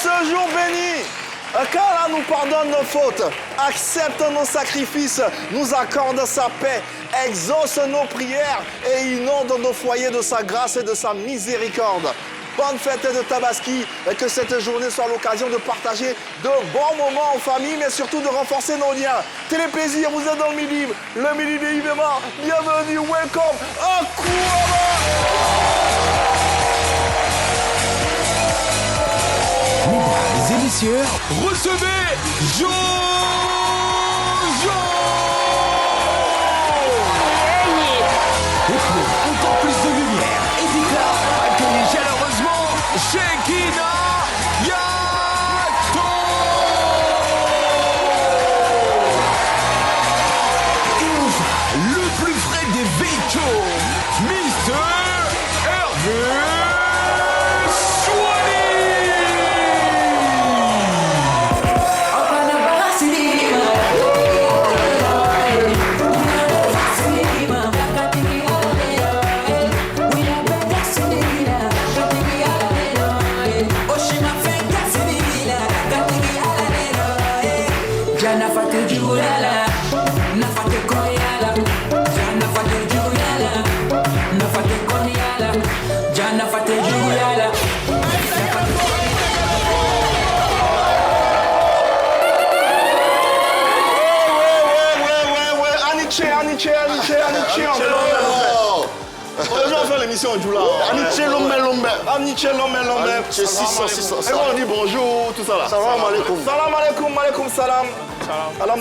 ce jour béni, car Allah nous pardonne nos fautes, accepte nos sacrifices, nous accorde sa paix, exauce nos prières et inonde nos foyers de sa grâce et de sa miséricorde. Bonne fête de Tabaski et que cette journée soit l'occasion de partager de bons moments en famille, mais surtout de renforcer nos liens. Téléplaisir, vous êtes dans le Midi de Yvema. Bienvenue, welcome, Akouaba. Mesdames et messieurs, recevez Jojo! Et pour encore plus de lumière et d'éclat, accueillez chaleureusement Shekina Yato! Et enfin, le plus frais des véhicules, Mr. Hervé! Aujourd'hui, on fait l'émission du là. Aniche Lombe. C'est 600. Et on dit bonjour, tout ça là. Salam alaikum. Salam alaikum, alaikum salam.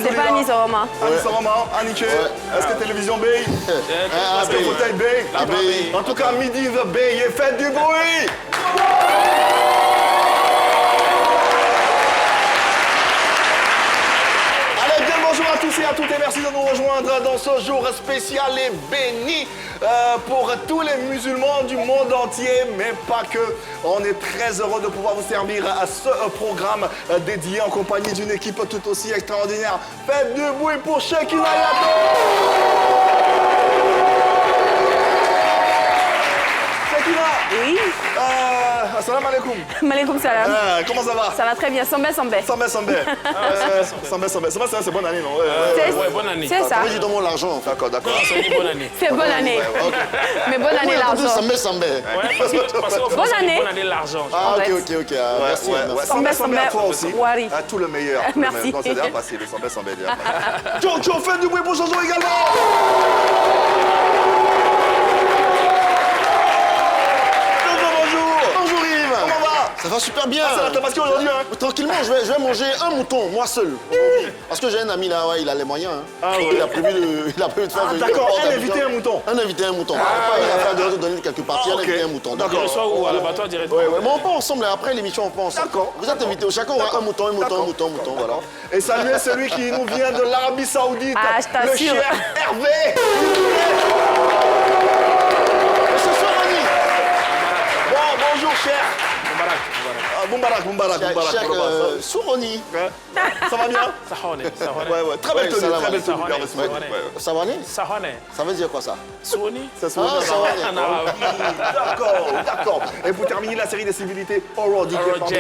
C'est pas Anis Oroma. Anis Oroma, Aniche. Est-ce que télévision Bay? Est-ce que fauteuil Bay? En tout cas, Midi the Bay, faites du bruit. Bonjour à tous et à toutes et merci de nous rejoindre dans ce jour spécial et béni pour tous les musulmans du monde entier, mais pas que. On est très heureux de pouvoir vous servir à ce programme dédié en compagnie d'une équipe tout aussi extraordinaire. Faites du bruit pour Shekina Yato! Shekina! Oui. Assalamu alaikum. Malikum salam. Comment ça va? Ça va très bien, Sambé. Sambé, c'est bonne année, non? Ouais, bonne année. C'est ça. Moi, je donne l'argent. D'accord. C'est une bonne année. C'est bonne année. Mais bonne année l'argent. Sambé. Ouais, parce qu'en Bonne France, année. bonne année l'argent. Ah, En fait. ok. Merci. Sambé à toi aussi. Wari. Tout le meilleur. Merci. Non, c'est déjà passé, le Sambé déjà passé. Jojo, faites du bruit pour Jojo également. Bonjour Yves. Comment va? Ça va super bien. C'est la Tabaski aujourd'hui, hein? Tranquillement, je vais manger un mouton, moi seul. Parce que j'ai un ami là, ouais, il a les moyens. Hein. Il a prévu de faire venir. D'accord, un invité, un mouton. Un invité, un mouton. Il a fait de donner quelques parties, un invité, un mouton. D'accord. Soit où à l'abattoir directement. Ouais. Mais on part ensemble, après l'émission, on part ensemble. D'accord. Vous êtes invités, chacun aura un mouton, voilà. Et saluez celui qui nous vient de l'Arabie Saoudite, Ah, je le t'assure. cher Hervé. Monsieur Sorani. Bonjour cher. Moubarak. Cheikh Souroni. Ça va bien? Sahone. Ouais. Très belle tenue, très belle tenue. Savane. Sahone. Ça veut dire quoi ça? Souni. Ça se Ah, voit. Savane. D'accord. Et pour terminer la série des civilités, Orodi. Orodi.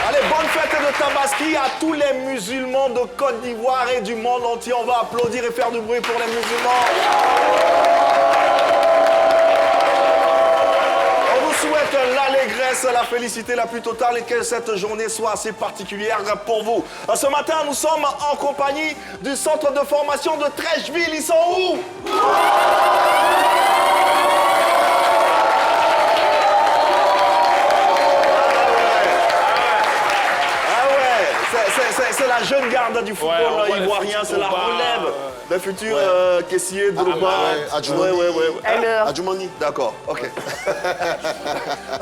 Allez, bonne fête de Tabaski à tous les musulmans de Côte d'Ivoire et du monde entier. On va applaudir et faire du bruit pour les musulmans. On vous souhaite l'allégresse, la félicité la plus totale et que cette journée soit assez particulière pour vous. Ce matin, nous sommes en compagnie du centre de formation de Trècheville. Ils sont où? C'est la jeune garde du football ivoirien, c'est la relève. Le futur caissier de l'Oba. Adjoumani. D'accord, ok.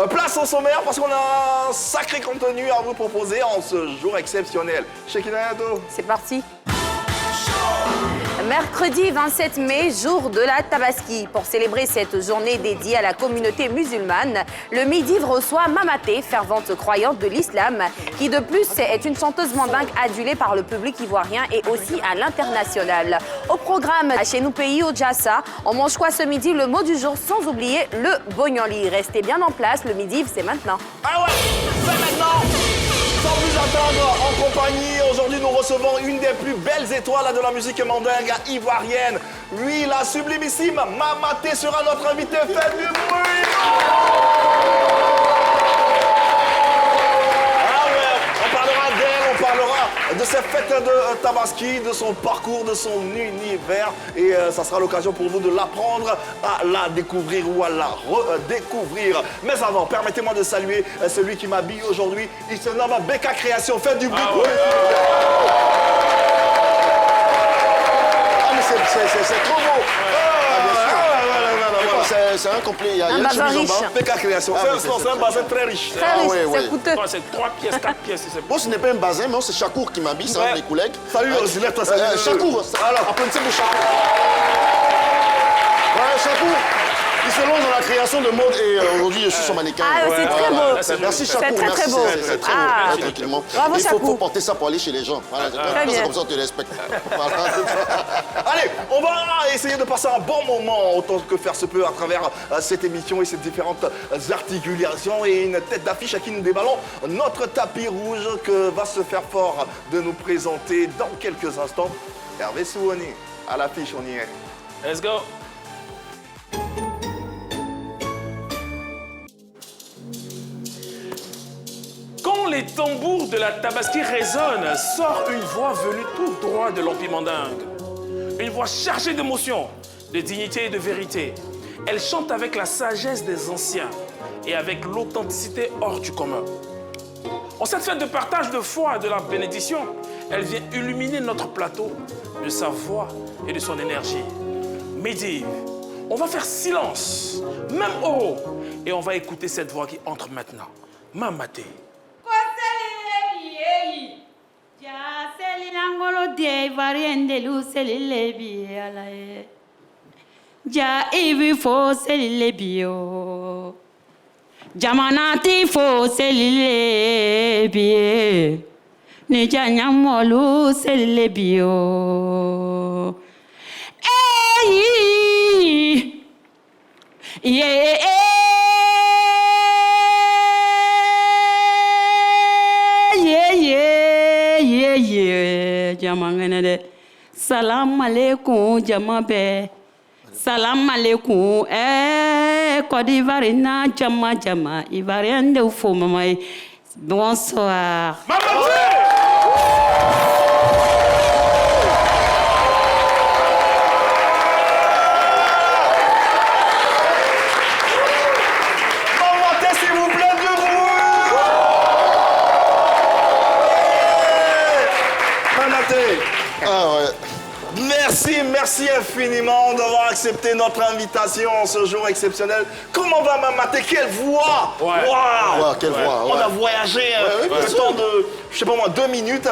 Place au sommaire parce qu'on a un sacré contenu à vous proposer en ce jour exceptionnel. Shekina Yato. C'est parti. Mercredi 27 mai, jour de la Tabaski. Pour célébrer cette journée dédiée à la communauté musulmane, le Midi reçoit Mamaté, fervente croyante de l'islam, qui de plus est une chanteuse mandingue adulée par le public ivoirien et aussi à l'international. Au programme, chez nous pays au Djassa, on mange quoi ce midi? Le mot du jour, sans oublier le bognoli. Restez bien en place, le Midi, c'est maintenant. Ah ouais, c'est maintenant. Sans plus attendre, en compagnie, aujourd'hui nous recevons une des plus belles étoiles de la musique mandingue ivoirienne. Oui, la sublimissime Mamaté sera notre invitée. Faites du bruit! Ah ouais, on parlera d'elle, on parlera de ses fêtes de Tabaski, de son parcours, de son univers. Et ça sera l'occasion pour vous de l'apprendre, à la découvrir ou à la redécouvrir. Mais avant, permettez-moi de saluer celui qui m'habille aujourd'hui. Il se nomme Beka Création. Faites du bruit. Ah, mais c'est trop beau. C'est un complet. Il y a Un bazar riche. Beka Création. C'est un bazar très riche. Très riche, ouais, ouais. c'est coûteux. C'est 3 pièces, 4 pièces. Bon, ce n'est pas un bazin, mais c'est Chakour qui m'habille, c'est un de mes collègues. Salut, Gillette, toi, salut. Chakour, applaudissez pour Chakour. Ouais, Chakour, il se lance dans la création de mode et aujourd'hui, je suis son mannequin. Ah, c'est très beau. Merci Chakour, C'est très, merci. très beau. C'est très Ah. beau, tranquillement. Bravo, Il faut Chakour. porter ça pour aller chez les gens. Voilà, bien. c'est comme ça on te respecte. Voilà. Allez, on va essayer de passer un bon moment autant que faire se peut à travers cette émission et ces différentes articulations et une tête d'affiche à qui nous déballons notre tapis rouge que va se faire fort de nous présenter dans quelques instants. Hervé Souoni, à l'affiche, on y est. Let's go. Quand les tambours de la Tabaski résonnent, sort une voix venue tout droit de l'Empire mandingue. Une voix chargée d'émotion, de dignité et de vérité. Elle chante avec la sagesse des anciens et avec l'authenticité hors du commun. En cette fête de partage de foi et de la bénédiction, elle vient illuminer notre plateau de sa voix et de son énergie. Midi, on va faire silence, même haut, et on va écouter cette voix qui entre maintenant. Mamaté. Ja ibi fo selile bio Jamanati fo selile bie Ni janyamolu selile bio Eyi ye jamangene de Salam alaikum jamabe Salam alaikum Côte d'Ivoire na jama Ivoirien de fo mama bonsoir Mamaté, s'il vous plaît, du bruit. Mamaté. Ah ouais. Merci infiniment d'avoir accepté notre invitation en ce jour exceptionnel. Comment va Mamaté? Quelle voix! Ouais. Waouh! Ouais, quelle voix, On ouais. a voyagé le temps de, je sais pas moi, 2 minutes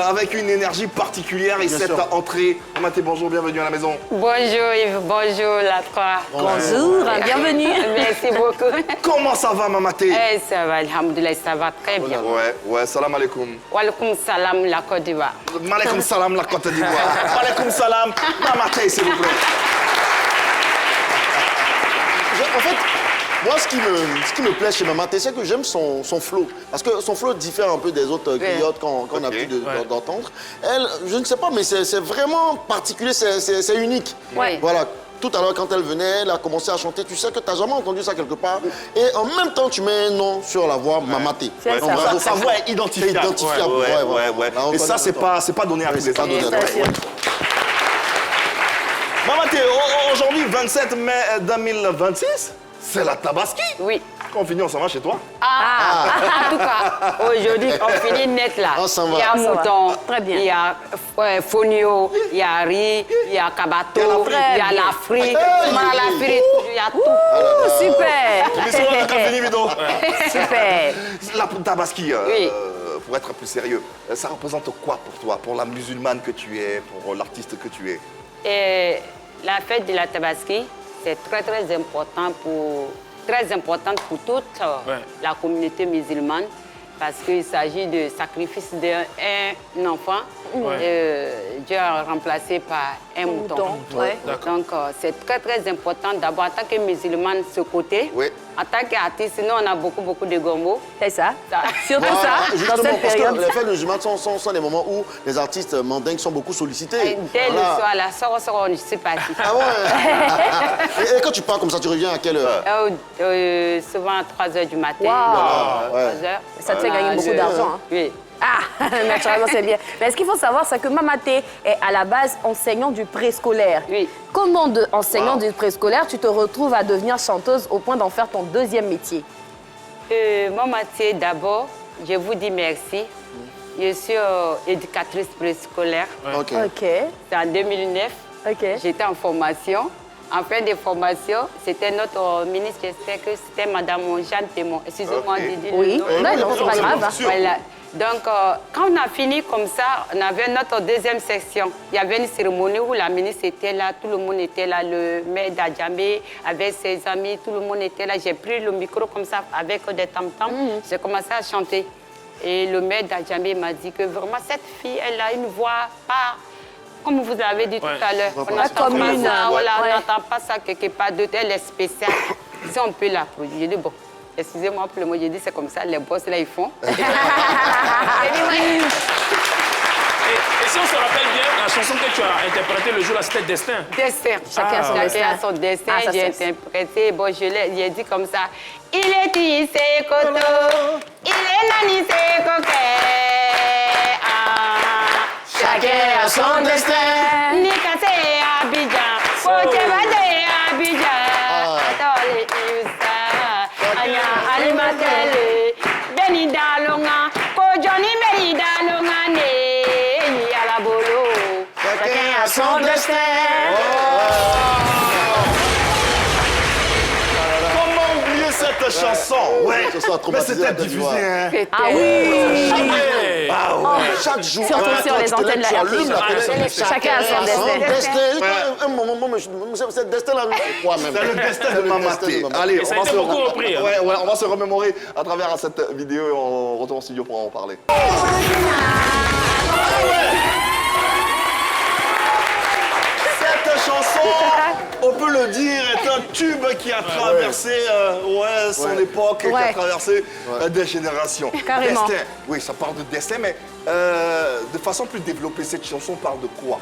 avec une énergie particulière et Bien cette sûr. entrée. Mamaté, bonjour, bienvenue à la maison. Bonjour Yves, bonjour la trois. Bonjour, bienvenue. Merci beaucoup. Comment ça va Mamaté? Eh, ça va, alhamdoulilah, ça va très bien. Ouais, salam alaikum. Walaikum salam la Côte d'Ivoire. Malaikum salam la Côte d'Ivoire. Malaikum salam, Mamaté, s'il vous plaît. En fait, moi, ce qui me plaît chez Mamaté, c'est que j'aime son flow. Parce que son flow diffère un peu des autres griottes qu'on a l'habitude d'entendre. Elle, je ne sais pas, mais c'est vraiment particulier, c'est unique. Ouais. Voilà. Tout à l'heure, quand elle venait, elle a commencé à chanter. Tu sais que tu n'as jamais entendu ça quelque part. Et en même temps, tu mets un nom sur la voix Mamaté. C'est Donc, ça. bravo. Sa voix est identifiable. C'est identifiable, ouais. Là, on Et ça, connaît c'est pas donné à tous les pas donné à artistes. tous. Ouais. Mamaté, aujourd'hui, 27 mai 2026, c'est la Tabaski. Oui. Quand on finit, on s'en va chez toi. En tout cas, aujourd'hui, on finit net là. On s'en va. Il y a mouton, Très bien. il y a fonio, il y a riz, il y a kabato, il y a la frite, la frite, il y a tout. Super. Mais c'est vrai, quand on finit, Vido. Super. La Tabaski, Oui. pour être plus sérieux, ça représente quoi pour toi, pour la musulmane que tu es, pour l'artiste que tu es? Et la fête de la Tabaski, c'est très important importante pour toute la communauté musulmane parce qu'il s'agit de sacrifice d'un enfant. Dieu a remplacé par un mouton. Donc c'est très important d'abord en tant que musulmane ce côté. En tant qu'artiste, nous on a beaucoup de gomos. C'est ça. Surtout ça, dans justement, cette parce période. que les fêtes musulmanes sont des moments où les artistes mandingues sont beaucoup sollicités. Dès le soir, la soir, je suis partie. Ah ouais. Et quand tu pars comme ça, tu reviens à quelle heure? Souvent à 3 h du matin. Wow. 3 heures. Ça te fait gagner beaucoup d'argent. Hein. Oui. Ah, naturellement, c'est bien. Mais ce qu'il faut savoir, c'est que Mamaté est à la base enseignant du préscolaire. Oui. Comment, enseignant du préscolaire, tu te retrouves à devenir chanteuse au point d'en faire ton deuxième métier? Mamaté, d'abord, je vous dis merci. Je suis éducatrice préscolaire. Ok. C'est en 2009. Ok. J'étais en formation. En fin de formation, c'était notre ministre, j'espère que c'était Madame Jeanne Témon. Excusez-moi de dire Oui, le nom. non, c'est pas grave. Voilà. Donc, quand on a fini comme ça, on avait notre deuxième section. Il y avait une cérémonie où la ministre était là, tout le monde était là, le maire d'Adjamé avec ses amis, tout le monde était là. J'ai pris le micro comme ça avec des tam-tams. J'ai commencé à chanter. Et le maire d'Adjamé m'a dit que vraiment, cette fille, elle a une voix pas... Comme vous l'avez dit tout à l'heure, on n'entend pas ça, on n'entend pas ça quelque part d'autre, elle est spéciale. Si on peut l'applaudir, j'ai dit bon, excusez-moi pour le mot, j'ai dit c'est comme ça, les boss là ils font. Et si on se rappelle bien, la chanson que tu as interprétée le jour-là, c'était Destin. Destin. Chacun a son destin. J'ai interprété, bon, j'ai dit comme ça. Il est tissé koto, il est nanissé coquet. Chacun a son destin. Nikase Abidjan, Kochebade Abidjan, Atole Iusa, Anya Alimatele, Beni Dalonga, Kojoni Beni Dalonga ne, Yalabolo. Chacun a son destin. Comment oublier cette chanson? Ouais, mais c'était diffusé, hein? Ah oui. Chaque jour. Surtout sur les antennes de la RTL. Chacun a son destin. Un moment, c'est destin là. C'est le destin de Mamaté. Allez, ça a été beaucoup repris. Ouais, on va se remémorer à travers cette vidéo et on retourne au studio pour en parler. Cette chanson, on peut le dire, est un tube qui a traversé son époque, qui a traversé des générations. Carrément. Destin, oui, ça parle de destin, mais de façon plus développée, cette chanson parle de quoi?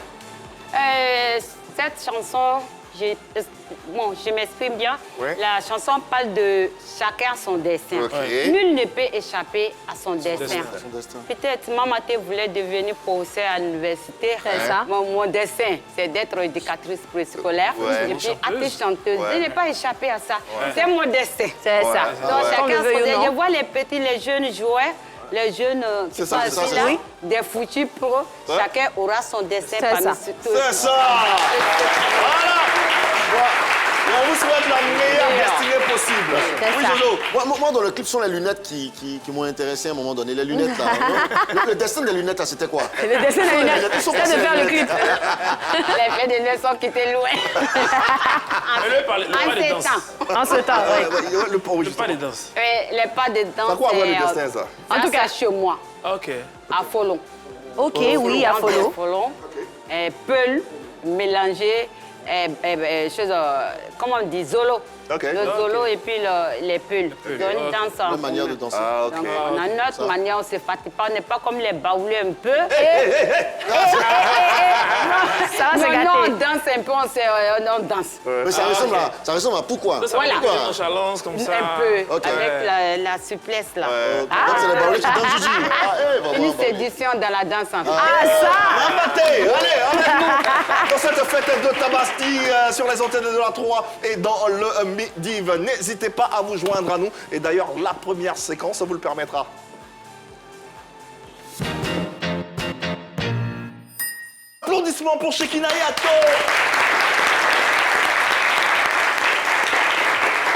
Cette chanson, je m'exprime bien. Ouais. La chanson parle de chacun son destin. Okay. Nul ne peut échapper à son destin. Son destin. Peut-être Mamaté voulait devenir professeur à l'université. C'est ça. Mon destin, c'est d'être éducatrice préscolaire. Ouais. Et puis artiste chanteuse. Ouais. Je n'ai pas échappé à ça. C'est mon destin. C'est ça. Donc Qu'on le chacun veuille ou son destin. non. Je vois les petits, les jeunes joueurs. Les jeunes qui C'est ça, sont c'est ça, assis c'est là, ça. des foutus pros, chacun aura son destin C'est parmi ça. tous. C'est ça! Voilà! On vous souhaite la meilleure destinée possible. C'est Oui, ça. Jojo. Moi, dans le clip, ce sont les lunettes qui m'ont intéressé à un moment donné. Les lunettes, là. Le destin des lunettes, là, c'était quoi? Le destin de la lunette, Ils sont c'était de passés faire à le la clip. Les faits de leçons qui étaient loin. Mais le pas de En danse. ces temps. En ce temps, oui. Le pauvre, Le pas de danse. Les pas de danse. Ça quoi, avoir le c'est, destin, ça? En tout cas, chez moi, Ok. à Folon. Ok, oui, à follow. Folon. Peul, mélangé, comment on dit, zolo. Ok. Le zolo et puis les pulls. pulls, Donc, une ok. danse en La manière de commun. danser. Ah, ok. Donc, on a notre manière, on ne se fatigue pas, on n'est pas comme les baoulés un peu. Ça va se Non, on gâter. danse un peu, on danse. Mais ça ressemble à pourquoi? Ça Voilà. veut dire une nonchalance comme ça. Un peu, Ok. avec la souplesse là. Donc, c'est les baoulés qui dansent Gigi. Une séduction dans la danse en fait. Mamaté, allez, avec nous dans cette fête de Tabaski sur les antennes de la 3 et dans le Midi. N'hésitez pas à vous joindre à nous. Et d'ailleurs, la première séquence vous le permettra. Applaudissements pour Shekina Yato.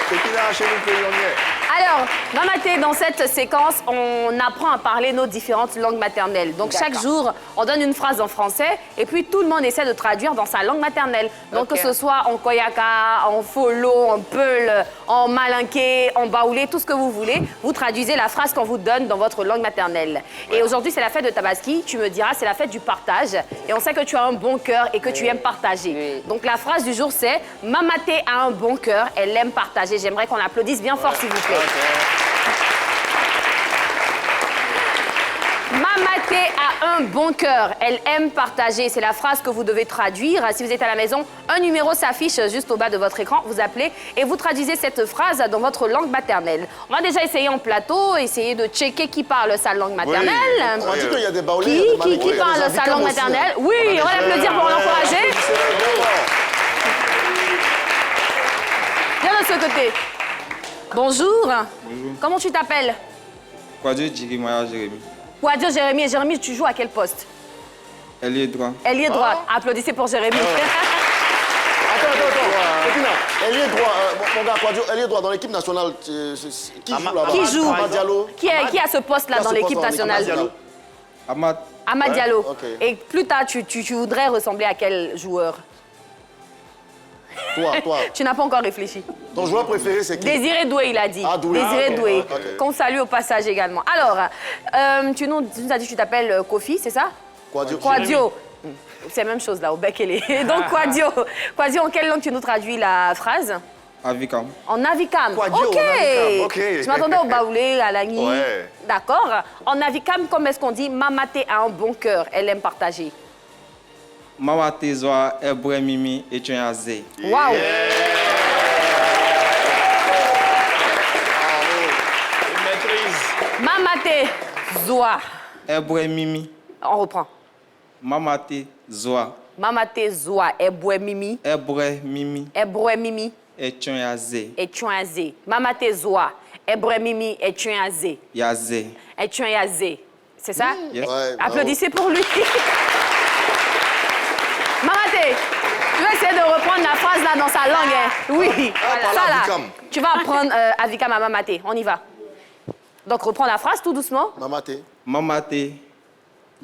Shekina, chez nous, on y est. Alors, Mamaté, dans cette séquence, on apprend à parler nos différentes langues maternelles. Donc, chaque jour, on donne une phrase en français et puis tout le monde essaie de traduire dans sa langue maternelle. Donc, que ce soit en koyaka, en folo, en peul, en malinké, en baoulé, tout ce que vous voulez, vous traduisez la phrase qu'on vous donne dans votre langue maternelle. Et aujourd'hui, c'est la fête de Tabaski. Tu me diras, c'est la fête du partage. Et on sait que tu as un bon cœur et que tu aimes partager. Donc, la phrase du jour, c'est « Mamaté a un bon cœur, elle aime partager ». J'aimerais qu'on applaudisse bien fort, s'il vous plaît. Mamaté a un bon cœur, elle aime partager. C'est la phrase que vous devez traduire. Si vous êtes à la maison, un numéro s'affiche juste au bas de votre écran. Vous appelez et vous traduisez cette phrase dans votre langue maternelle. On va déjà essayer en plateau, essayer de checker qui parle sa langue maternelle. On dit qu'il y a des baoulés, Qui parle sa langue maternelle? Oui, on va l'applaudir pour l'encourager. Viens de ce côté. Bonjour. Bonjour. Comment tu t'appelles? Quadio Jirimaya Jérémy. Quadio Jérémy. Et Jérémy, tu joues à quel poste? Ailier droit. Ailier droit. Applaudissez pour Jérémy. Attends. Copina, ailier droit, mon gars, Quadio, ailier droit dans l'équipe nationale, qui joue là-bas? Qui joue? Amad Diallo. Qui a ce poste-là dans l'équipe nationale? Amad. Amad Diallo. Ok. Et plus tard, tu voudrais ressembler à quel joueur? Toi. Tu n'as pas encore réfléchi. Ton joueur préféré, c'est qui? Désiré Doué, il a dit. Ah, Doué. Désiré Ah, ok. Doué. Ok. Qu'on salue au passage également. Alors, tu nous as dit que tu t'appelles Kofi, c'est ça? Quadio. C'est la même chose là, au bec et les. Donc, Quadio, en quelle langue tu nous traduis la phrase? Avikam. En Avikam. Quadio, OK. en Avikam, OK. Je m'attendais au baoulé, à l'agni. Ouais. D'accord. En Avikam, comment est-ce qu'on dit Mamaté a un bon cœur, elle aime partager? Mamaté Zoa Ebre Mimi et Tchenazé. Waouh. Mamaté Zoa. Ebre Mimi. On reprend. Mamaté Zoa. Mamaté Zoa, Eboué Mimi. Ebre Mimi Eboué Mimi et Tchenazé. et Tchouazé. Mamaté Zoa, Eboué Mimi et Tchouazé. Yazé. Et Tchouazé. C'est ça? Yes. Ouais, Applaudissez pour lui. Mamaté, tu vas essayer de reprendre la phrase là dans sa langue. Hein? Oui. par Ça, là, Avikam. tu vas apprendre Avikam à Mamaté. On y va. Donc, reprends la phrase tout doucement. Mamaté. Mamaté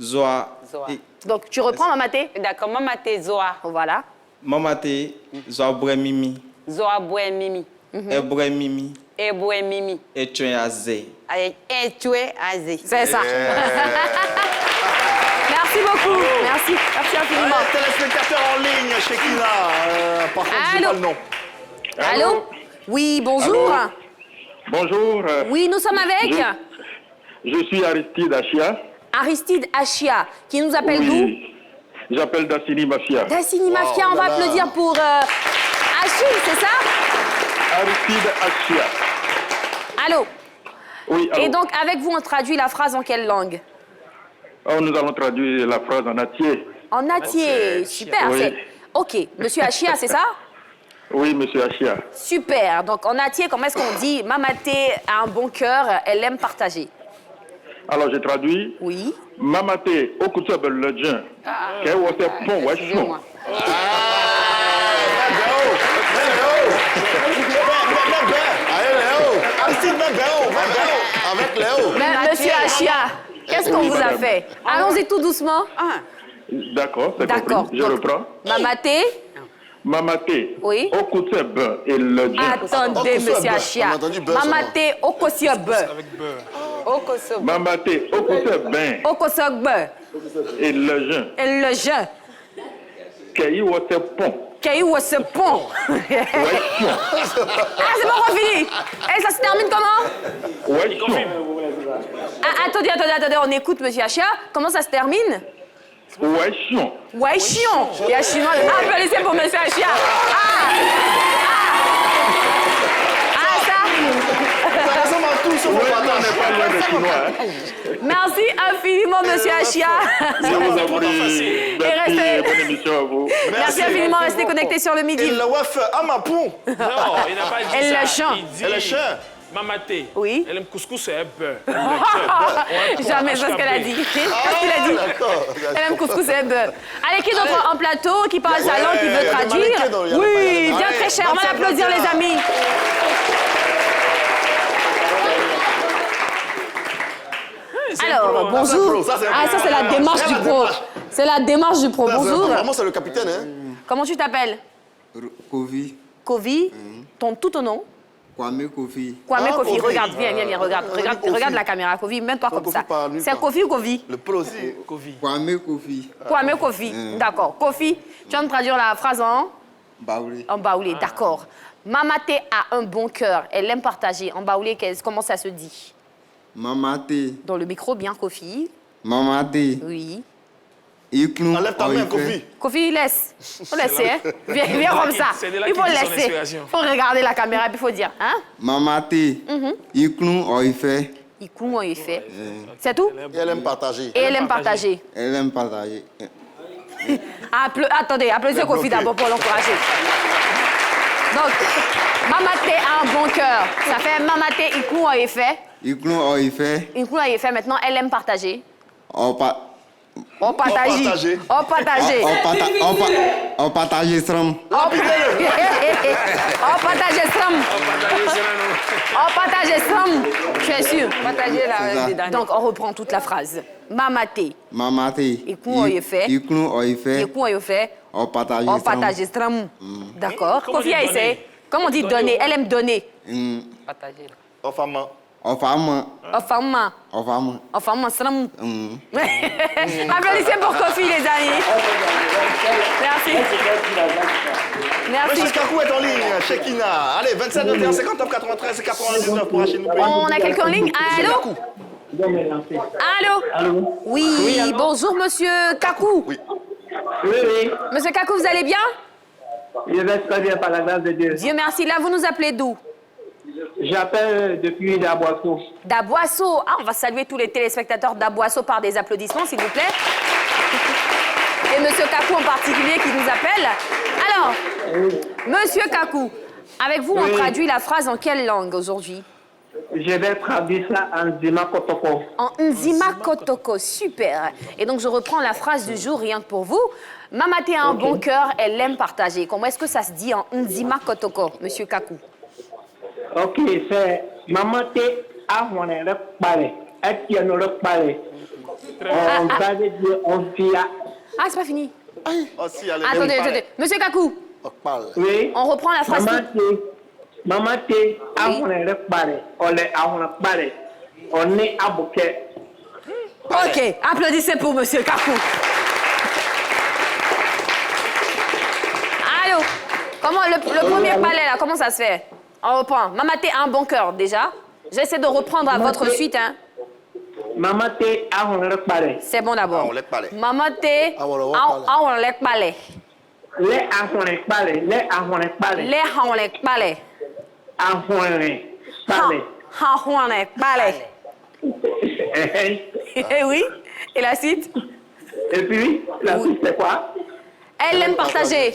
Zoa. Zoa. Donc, tu reprends Mamaté. D'accord, Mamaté Zoa. Voilà. Mamaté Zoa Ebre Mimi. Zoa Boué Mimi. Ebre Mimi Et Boué Mimi. et Tchenazé. Avec un tué azé. C'est ça. Merci beaucoup. Merci infiniment. Allez, téléspectateurs en ligne, Shekina. Par contre, je dis Allô? pas le nom. Allô? Oui, bonjour. Allô? Bonjour. Oui, nous sommes avec Je suis Aristide Achia. Aristide Achia, qui nous appelle Oui. J'appelle Dassini Mafia. d'où? Dassini Mafia, on va applaudir pour Achille, c'est ça? Aristide Achia. Allô? Oui, allô. Et donc, avec vous, on traduit la phrase en quelle langue? Oh, nous allons traduire la phrase en atier. En atier. Super. Oui. c'est- OK. Monsieur Achia, c'est ça? Oui, monsieur Achia. Super. Donc, en atier, comment est-ce qu'on dit? Mamaté a un bon cœur, elle aime partager. Alors, je traduis. Oui. Mamaté, Okutsa Beledjen. Qu'est-ce que c'est bon, ouais, Excusez-moi. Allez, Léo. Aristide, même Béo. Avec Léo. Mais, monsieur Achia, qu'est-ce qu'on Oui, vous a madame. fait? Allons-y tout doucement. D'accord, c'est D'accord. compris. Je Donc, reprends. Mamaté. Mamaté, Oui. Okutsa Ben et le Attendez, monsieur Achia. On a entendu beurre, Mamaté Okosiogbe. Okoso. Mamaté, Okutsa Ben Okosiogbe. et le jeun. Et le jeun. Qu'est-ce que c'est bon? Caillou ce pont. Ouais, chion. Ah, c'est bon, on finit. Et ça se termine comment? Ouais, chion. Ah, attendez, on écoute monsieur Achia. Comment ça se termine? Ouais, chion. Ouais, chion. Il y a chinois. Applaudissez pour monsieur Achia. Ça ressemble à tout sauf au Ouais, on partage. n'est pas loin des Chinois. Hein. Merci infiniment, monsieur Achia. Je vous en prie. Merci restez- et bonne émission à vous. Merci infiniment. Restez connectés sur le Et midi. le waf Amapon. Non, il n'a pas dit Elle ça. le chante. Il dit Elle le chante. Mamaté. Oui. Elle aime couscous et beurre. Jamais, c'est ce qu'elle a dit. C'est ce qu'il a dit. D'accord. Elle aime couscous et beurre. Allez, qui d'autre en plateau, qui parle sa langue, qui il y veut a des traduire? mannequins dans- il y a des Oui, mannequins. bien Allez, très cher. On va l'applaudir, les amis. c'est un Alors, pro, hein. bonjour. Ça, c'est un pro. Ah, ça, c'est la démarche du pro. C'est la démarche du pro. Bonjour. Vraiment, c'est le capitaine, hein. Comment tu t'appelles? Kofi. Kofi. Ton nom? Kwame Kofi. Kwame Ah, Kofi. Kofi. Regarde, viens, regarde. Kofi. Regarde la caméra, Kofi. Mets-toi comme Kofi ça. par nulle C'est part. Kofi ou Kofi? Le pro aussi. Kwame Kofi. Kwame Kofi. D'accord. Kofi, tu vas me traduire la phrase Baoulé. en baoulé. D'accord. Mamaté a un bon cœur. Elle aime partager. En baoulé, comment ça se dit? Mamate. Dans le micro, bien, Kofi. Mamate. Oui. Iklou. Enlève ta main, Kofi. Kofi, laisse. Faut laisser, hein. Viens comme ça. C'est de là Il faut qu'il dit son laisser. inspiration. Il faut regarder la caméra, puis il faut dire, hein. Mamate. Iklou Oife. Il coule, il fait. C'est tout? Et elle aime partager. Et elle aime partager. Elle aime partager. Attendez, applaudissez Kofi d'abord pour l'encourager. Donc, Mamaté a un bon cœur. Ça fait Mamaté, il coule, il fait. Iklou Oife. Il coule, il fait. Maintenant, elle aime partager. Opa. On partage. partager. On partage. On partage Stram. On partage Stram. On partage Stram. Tu es sûr? Partagez C'est ça. la Donc, on reprend toute la phrase. Mamaté. Mamate. Iklou Oife. Iklou Oife. Il coule, il fait. On partage On Stram. partage Stram. D'accord. Comment Kofi on a dit essayé. donner? Comment on dit donner? Elle aime donner. Partagez. Enfin, Ofama. Enfin, Ofama. enfin, Stram. Applaudissez pour Kofi, les amis. Merci. Merci. Monsieur Kakou est en ligne, Shekina. Allez, 27 21 59 93 99 pour acheter nous payer. On a quelqu'un en ligne? Allô? Allô? Oui, bonjour, monsieur Kakou. Oui, oui. Monsieur Kakou, vous allez bien? Je vais très bien par la grâce de Dieu. Dieu merci. Là, vous nous appelez d'où? J'appelle depuis Daboisseau. D'Aboisseau. Ah, on va saluer tous les téléspectateurs d'Aboisseau par des applaudissements, s'il vous plaît. Et monsieur Kakou en particulier qui nous appelle. Alors, monsieur Kakou, avec vous, on Oui. traduit la phrase en quelle langue aujourd'hui? Je vais traduire ça en Zima Kotoko. En Nzima Kotoko, super. Et donc, je reprends la phrase du jour, rien que pour vous. Mamaté a un bon cœur, elle aime partager. Comment est-ce que ça se dit en Nzima Kotoko, monsieur Kakou? Ok, c'est Mamate Ahwane le Palais. Est-ce qu'il y a le palais? On va dire, on via. Ah, c'est pas fini. Oh, si, allez, Attendez. Monsieur Kakou, on parle. Oui. on reprend la phrase. Mamate Ahwane le Palais. On est Ahwane Palais. On est à Bouquet. Ok, applaudissez pour monsieur Kakou. Allô, comment le premier palais là, comment ça se fait? On reprend. Mamaté a un bon cœur déjà. J'essaie de reprendre à votre suite, hein. Mamate Ahwane le Palais. C'est bon d'abord. Ah, on lève palais. Mamaté Ah, voilà, a un lek palais. Les Ahwane Palais. Les Ahwane Palais. Les a un lek palais. Ahwane Palais. Ha lek palais. Eh oui. Et la suite? Et puis, la suite, c'est quoi? Elle aime partager.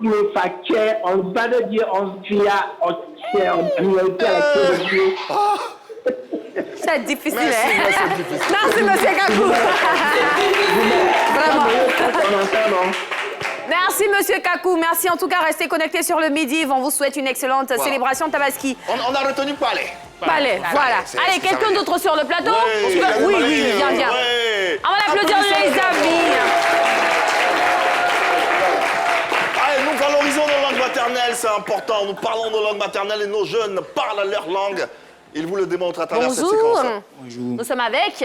Le facteur, on va le dire, on via, on tient, on était à la queue de Dieu. C'est difficile, hein? Merci, monsieur Kakou. Vraiment. On entend, non? Merci, monsieur Kakou. Merci. En tout cas, restez connectés sur le Midi. On vous souhaite une excellente célébration Tabaski. On a retenu palais. Palais, voilà. Allez, quelqu'un d'autre sur le plateau? Oui, viens. Ouais. On va l'applaudir, les amis. Allez, nous valorisons nos langues maternelles, c'est important. Nous parlons nos langues maternelles et nos jeunes parlent leur langue. Ils vous le démontrent à travers cette Bonjour. séquence. Bonjour. Nous sommes avec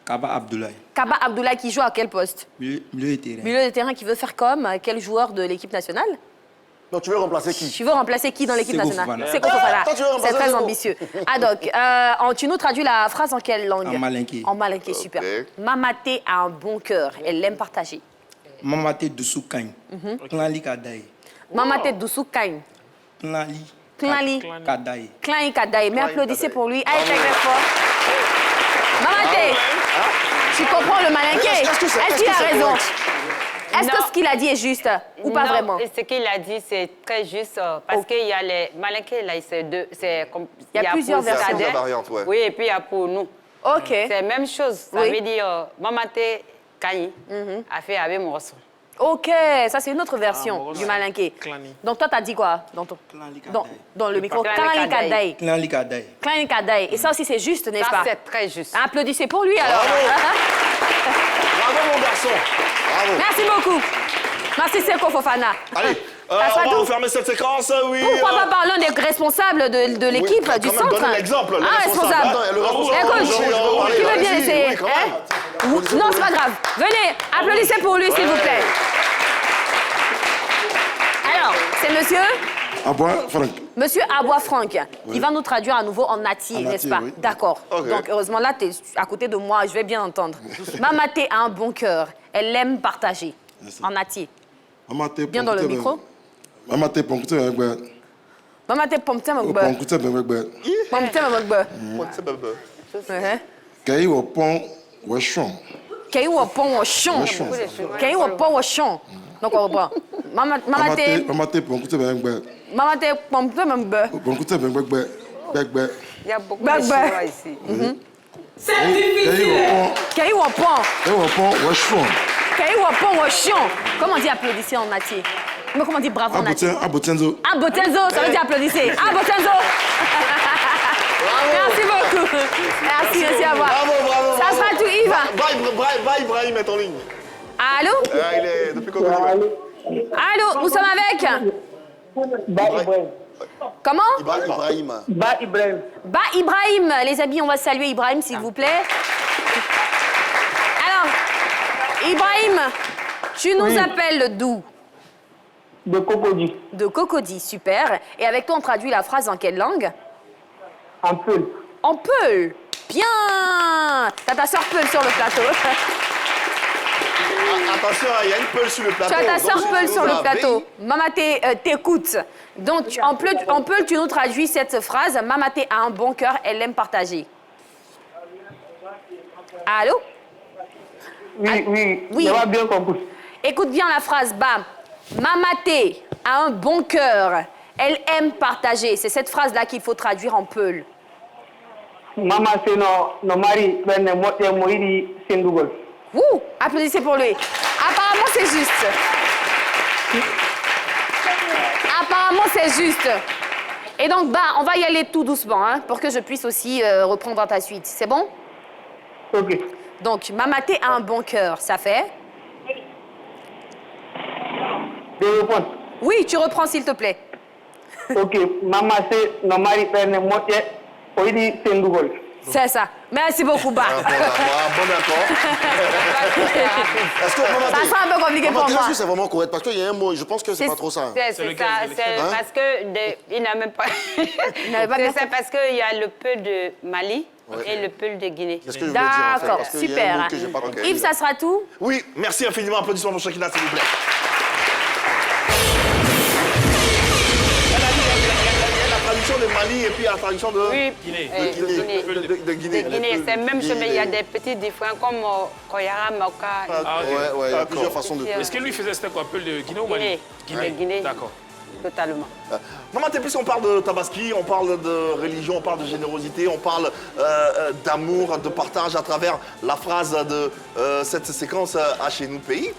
Kaba Abdoulaye. Kaba Abdoulaye qui joue à quel poste? Milieu de terrain. Milieu de terrain qui veut faire comme quel joueur de l'équipe nationale? Donc, tu veux remplacer qui? Tu veux remplacer qui dans l'équipe Seko nationale? Fofana. Seko Fofana. Toi, tu veux remplacer C'est très Seko. ambitieux. Ah donc, tu nous traduis la phrase en quelle langue? En malinké. En malinké, super. Ok. Mamaté a un bon cœur, elle aime partager. Mamate Dusu Kany. Klali Kadaye. Mamaté Doussou Kagne. Klali Klali. Kadaye. Klein Kadaï. Mais applaudissez pour lui. Allez, très très fort. Mamaté, tu comprends le malinké? Est-ce qu'il a raison? Est-ce que Non. ce qu'il a dit est juste ou pas Non, vraiment? et ce qu'il a dit, c'est très juste parce qu'il y a les malinqués, là, c'est deux. Il y a plusieurs pour versions. Sadek. Plusieurs variantes, ouais. Oui, et puis il y a pour nous. Ok. C'est la même chose. Ça Oui. veut dire Mamaté Kanyi a fait avec Morso. Ok, ça c'est une autre version du malinké. Donc toi, t'as dit quoi dans le micro? Klanikadai. Klanikadai. Klanikadai. Et ça aussi, c'est juste, n'est-ce pas? C'est très juste. Applaudissez pour lui, alors. Bravo, mon garçon. Bravo. Merci beaucoup. Merci, Seko Fofana. Allez, Ça on sera va tout. refermer cette séquence, oui. Pourquoi pas parler des responsables de l'équipe, Oui, du quand même, centre? donnez l'exemple, le Ah, responsable. responsable. Attends, le responsable. Écoute, Je veux parler, qui veut bien allez-y, essayer oui, quand hein? même. Non, c'est pas grave. Venez, applaudissez pour lui, s'il vous plaît. Alors, c'est monsieur Abois Franck. Monsieur Abois Franck. Il va nous traduire à nouveau en nati, En nati, n'est-ce pas? oui. D'accord. Ok. Donc, heureusement, là, tu es à côté de moi, je vais bien entendre. Mamaté a un bon cœur. Elle aime partager. En nati. Bien dans le micro. Mamaté ponkute bengbe. Mamaté pomte mon Ponkute bengbe. Pomte Kei wo pon wo shon. Kei wo pon wo shon. Kei wo pon wo shon. Donc, on reprend. Mamaté Mamaté ponkute bengbe. Mamaté pomte mon Ponkute bengbe bengbe. Il y a beaucoup de Chinois ici. Kei wo pon. Kei wo pon wo shon. Kei wo pon wo shon. Comment on dit applaudissez en nati? Mais comment on dit bravo en nati? Abotenzo. Abotenzo, ça veut dire applaudissez. Abotenzo. Merci beaucoup. Merci à vous. Bravo. Ça sera tout, Yves. Va, Ibrahim est en ligne. Allô? Il est depuis Coco d'Ivoire. Allô, nous sommes avec? Ba Ibrahim. Comment? Ibrahim. Ba Ibrahim. Bah, Ibrahim. Les amis, on va saluer Ibrahim, s'il vous plaît. Alors, Ibrahim, tu nous appelles d'où? De Cocody. De Cocody, super. Et avec toi, on traduit la phrase en quelle langue? En Peul. En Peul. Bien. T'as ta sœur Peul sur le plateau. Attention, il y a une peule sur le plateau. Tu as ta Donc, sœur si Peul vous sur le avez- plateau. Mamaté t'écoute. Donc, en Peul, tu nous traduis cette phrase. Mamaté a un bon cœur, elle aime partager. Allô? Oui, Oui. J'ai bien compris. Écoute bien la phrase, bam. Mamaté a un bon cœur, elle aime partager. C'est cette phrase-là qu'il faut traduire en Peul. Maman, c'est no mari, ben moté moiri sendugol. Ouh, applaudissez pour lui. Apparemment, c'est juste. Apparemment, c'est juste. Et donc, bah, on va y aller tout doucement, hein, pour que je puisse aussi reprendre dans ta suite. C'est bon? Ok. Donc, Mamaté a un bon cœur, ça fait? Je réponds. Oui, tu reprends, s'il te plaît. Ok. Maman, c'est no mari, ben moté moiri sendugol. C'est ça. Merci beaucoup, bah. Bon d'accord. Est-ce que Ça sera un peu compliqué pour moi. Est-ce que c'est vraiment correct? Parce qu'il y a un mot, je pense que c'est pas trop ça. C'est ça, c'est parce que il n'a même pas. n'avait pas bien C'est parce qu'il y a le Peul de Mali et le Peul de Guinée. C'est ce que je voulais dire, en fait, D'accord, parce qu'il y a un mot super. que j'ai pas compris. Yves, ça sera tout? Oui, merci infiniment. Applaudissements pour Shakina, s'il vous plaît. Il y a la traduction de Mali et puis la traduction de Oui, Guinée. de Guinée. De Guinée, c'est même chose, mais il y a des petits différents comme Koyara, Mauka. Ah, ok. Ouais, il y a D'accord. plusieurs façons de Est-ce que lui faisait c'était quoi, Peul de Guinée ou Mali? Guinée. Guinée. D'accord. Totalement. Maman Teplis, on parle de Tabaski, on parle de religion, on parle de générosité, on parle d'amour, de partage à travers la phrase de cette séquence à Chez nous pays.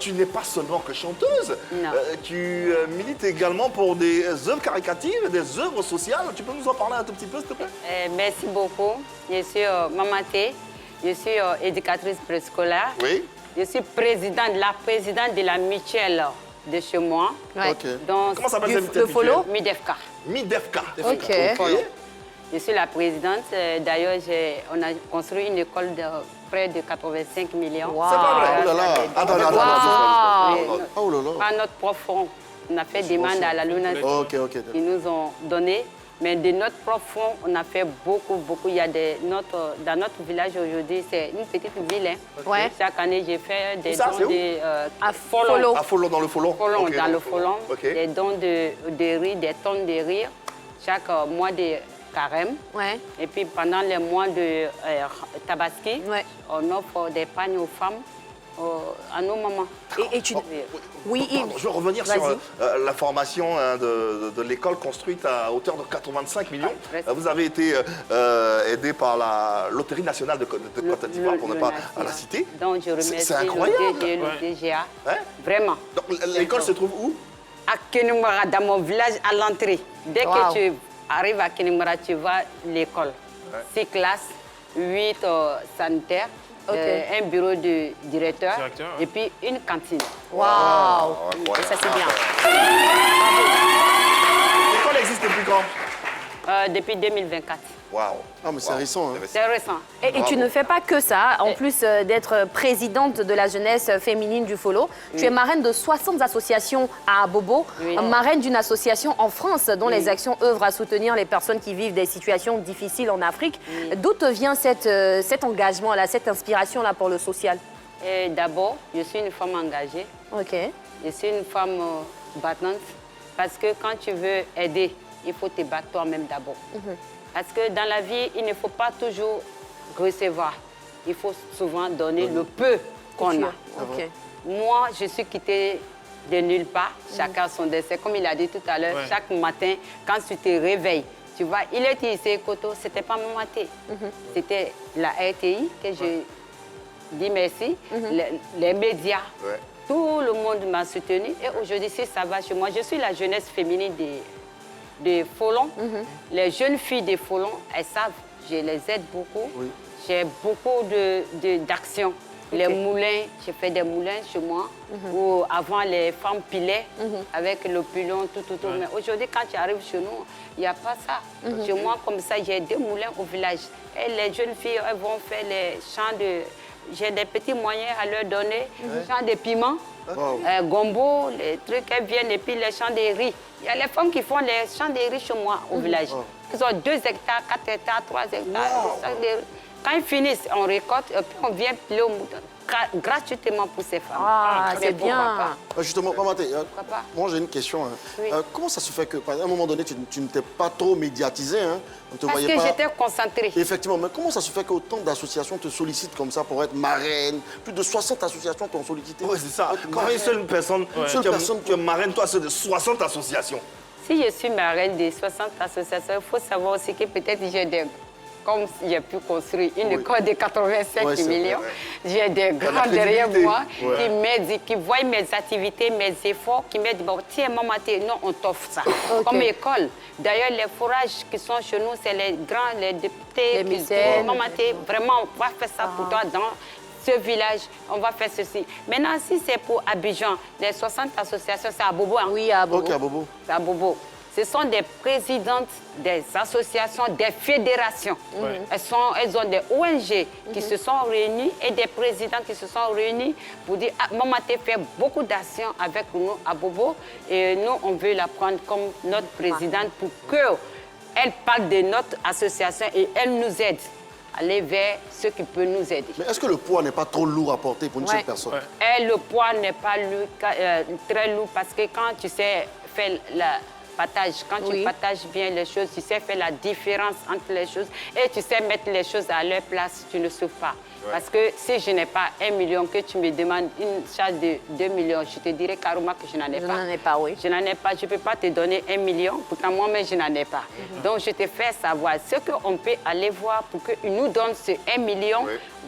Tu n'es pas seulement que chanteuse, Non. Tu milites également pour des œuvres caricatives, des œuvres sociales. Tu peux nous en parler un tout petit peu, s'il te plaît? Merci beaucoup. Je suis Mamaté, je suis éducatrice préscolaire. Oui. Je suis la présidente de la mutuelle de chez moi. Ouais. Ok. Donc, Comment s'appelle cette Le follow? Midefka. Midefka. Ok. Je suis la présidente. D'ailleurs, on a construit une école de près de 85 millions. Wow. C'est pas vrai. Oh là là. Attends. Oui, Oh là là. par notre propre fonds, on a fait demande à la LUNAS. Ok. Ils nous ont donné. Mais de notre propre fonds, on a fait beaucoup. Il y a dans notre village aujourd'hui, c'est une petite ville. Hein. Ouais. Chaque année, j'ai fait des Ça, c'est dons où? À Folon. follow. À Folon, dans le Folon. Folon, Ok, dans le Folon. Ok. Des dons de riz, des tonnes de riz. Chaque mois de carême. Ouais. Et puis pendant les mois de Tabaski, Ouais. on offre des pagnes aux femmes à nos mamans. Et tu... Oui, Pardon, je veux revenir sur la formation de l'école construite à hauteur de 85 millions. Vous avez été aidé par la Loterie nationale de Côte d'Ivoire, pour ne pas la citer. Donc je remercie c'est incroyable. le DGA. Vraiment. L'école se trouve où? À Kenimara, dans mon village, à l'entrée. Dès que tu arrives à Kenimara, tu vas à l'école. 6 classes, 8 sanitaires. Un bureau de directeur, et puis une cantine. Waouh! Ça, c'est bien. L'école existe depuis quand? Depuis 2024. Waouh! Ah, mais c'est récent. Hein. C'est récent. Et tu ne fais pas que ça. En plus d'être présidente de la jeunesse féminine du Follo, tu es marraine de 60 associations à Abobo, marraine d'une association en France dont les actions œuvrent à soutenir les personnes qui vivent des situations difficiles en Afrique. D'où te vient cet engagement-là, cette inspiration-là pour le social? D'abord, je suis une femme engagée. Ok. Je suis une femme battante parce que quand tu veux aider, il faut te battre toi-même d'abord. Parce que dans la vie, il ne faut pas toujours recevoir. Il faut souvent donner le peu qu'on a. Moi, je suis quittée de nulle part. Chacun son destin. Comme il a dit tout à l'heure, chaque matin, quand tu te réveilles, tu vois, il est ici, Koto, ce n'était pas mon matin. C'était la RTI que je dis merci, les médias. Tout le monde m'a soutenu. Et aujourd'hui, si ça va chez moi, je suis la jeunesse féminine de Folon. Les jeunes filles de Folon, elles savent, je les aide beaucoup. J'ai beaucoup d'actions. Les moulins, j'ai fait des moulins chez moi, où avant les femmes pilaient avec le pilon, tout. Mais aujourd'hui, quand tu arrives chez nous, il n'y a pas ça. Chez moi, comme ça, j'ai 2 moulins au village. Et les jeunes filles, elles vont faire les champs de... J'ai des petits moyens à leur donner, champs de piment. Gombo, les trucs, elles viennent et puis les champs de riz. Il y a les femmes qui font les champs de riz chez moi au village. Ils ont 2 hectares, 4 hectares, 3 hectares. Quand ils finissent, on récolte et puis on vient piler au mouton gratuitement pour ces femmes. Ah, c'est bien. Justement, Mamaté, moi j'ai une question. Comment ça se fait qu'à un moment donné, tu ne t'es pas trop médiatisée, hein? On te Parce voyait que pas... j'étais concentrée. Effectivement, mais comment ça se fait qu'autant d'associations te sollicitent comme ça pour être marraine? Plus de 60 associations t'ont sollicité. Oui, c'est ça. Quand une seule personne, tu es marraine, toi, c'est de 60 associations. Si je suis marraine de 60 associations, il faut savoir aussi que peut-être j'ai des... Comme j'ai pu construire une école de 85 millions, j'ai des grands derrière moi qui m'aident, qui voient mes activités, mes efforts, qui m'aident. Bon, tiens, maman, non, on t'offre ça. Comme école. D'ailleurs, les forages qui sont chez nous, c'est les grands, les députés. Les mécènes. Maman, vraiment, on va faire ça pour toi dans ce village, on va faire ceci. Maintenant, si c'est pour Abidjan, les 60 associations, c'est à Bobo. Hein? Oui, à Bobo. Ok, à Bobo. C'est à Bobo. Ce sont des présidentes des associations, des fédérations. Elles ont des ONG qui se sont réunies et des présidents qui se sont réunis pour dire Maman Té fait beaucoup d'actions avec nous à Bobo et nous, on veut la prendre comme notre présidente pour qu'elle parle de notre association et elle nous aide à aller vers ceux qui peuvent nous aider. Mais est-ce que le poids n'est pas trop lourd à porter pour une seule personne? Et le poids n'est pas très lourd parce que quand tu sais faire la partage, quand tu partages bien les choses, tu sais faire la différence entre les choses et tu sais mettre les choses à leur place, tu ne souffres pas. Parce que si je n'ai pas 1 million, que tu me demandes une charge de 2 millions, je te dirais carrément que je n'en ai pas. Je n'en ai pas, oui. Je n'en ai pas, je ne peux pas te donner 1 million, pourtant moi-même je n'en ai pas. Donc je te fais savoir ce qu'on peut aller voir pour qu'ils nous donnent ce 1 million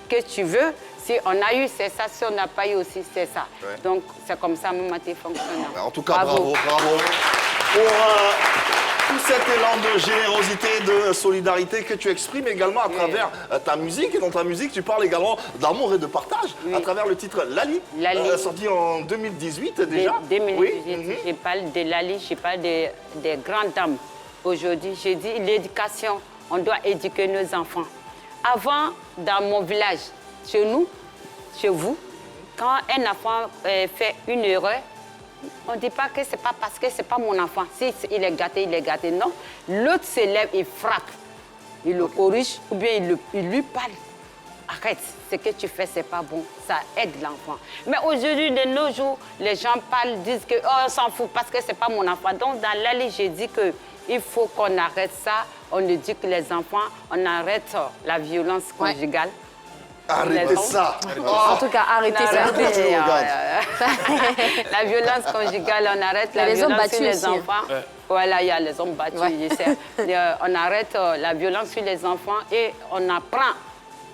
que tu veux. Si on a eu, c'est ça. Si on n'a pas eu aussi, c'est ça. Donc, c'est comme ça, Maman Té fonctionne. En tout cas, bravo pour tout cet élan de générosité, de solidarité que tu exprimes également à travers ta musique. Et dans ta musique, tu parles également d'amour et de partage à travers le titre Lali, sorti en 2018 déjà. 2018, je parle de Lali, je parle des grandes dames. Aujourd'hui, j'ai dit l'éducation, on doit éduquer nos enfants. Avant, dans mon village, chez nous, chez vous, quand un enfant fait une erreur, on ne dit pas que ce n'est pas parce que ce n'est pas mon enfant. Si il est gâté, il est gâté. Non. L'autre se lève, il frappe. Il le corrige ou bien il lui parle. Arrête, ce que tu fais, ce n'est pas bon. Ça aide l'enfant. Mais aujourd'hui, de nos jours, les gens parlent, disent que on s'en fout parce que ce n'est pas mon enfant. Donc, dans l'allée, j'ai dit qu'il faut qu'on arrête ça. On éduque les enfants, on arrête la violence conjugale. Arrêtez ça. En tout cas, arrêtez ça. Pourquoi tu nous regardes? La violence conjugale, on arrête la les hommes violence sur battus les aussi. enfants. Voilà, il y a les hommes battus, je sais. On arrête la violence sur les enfants et on apprend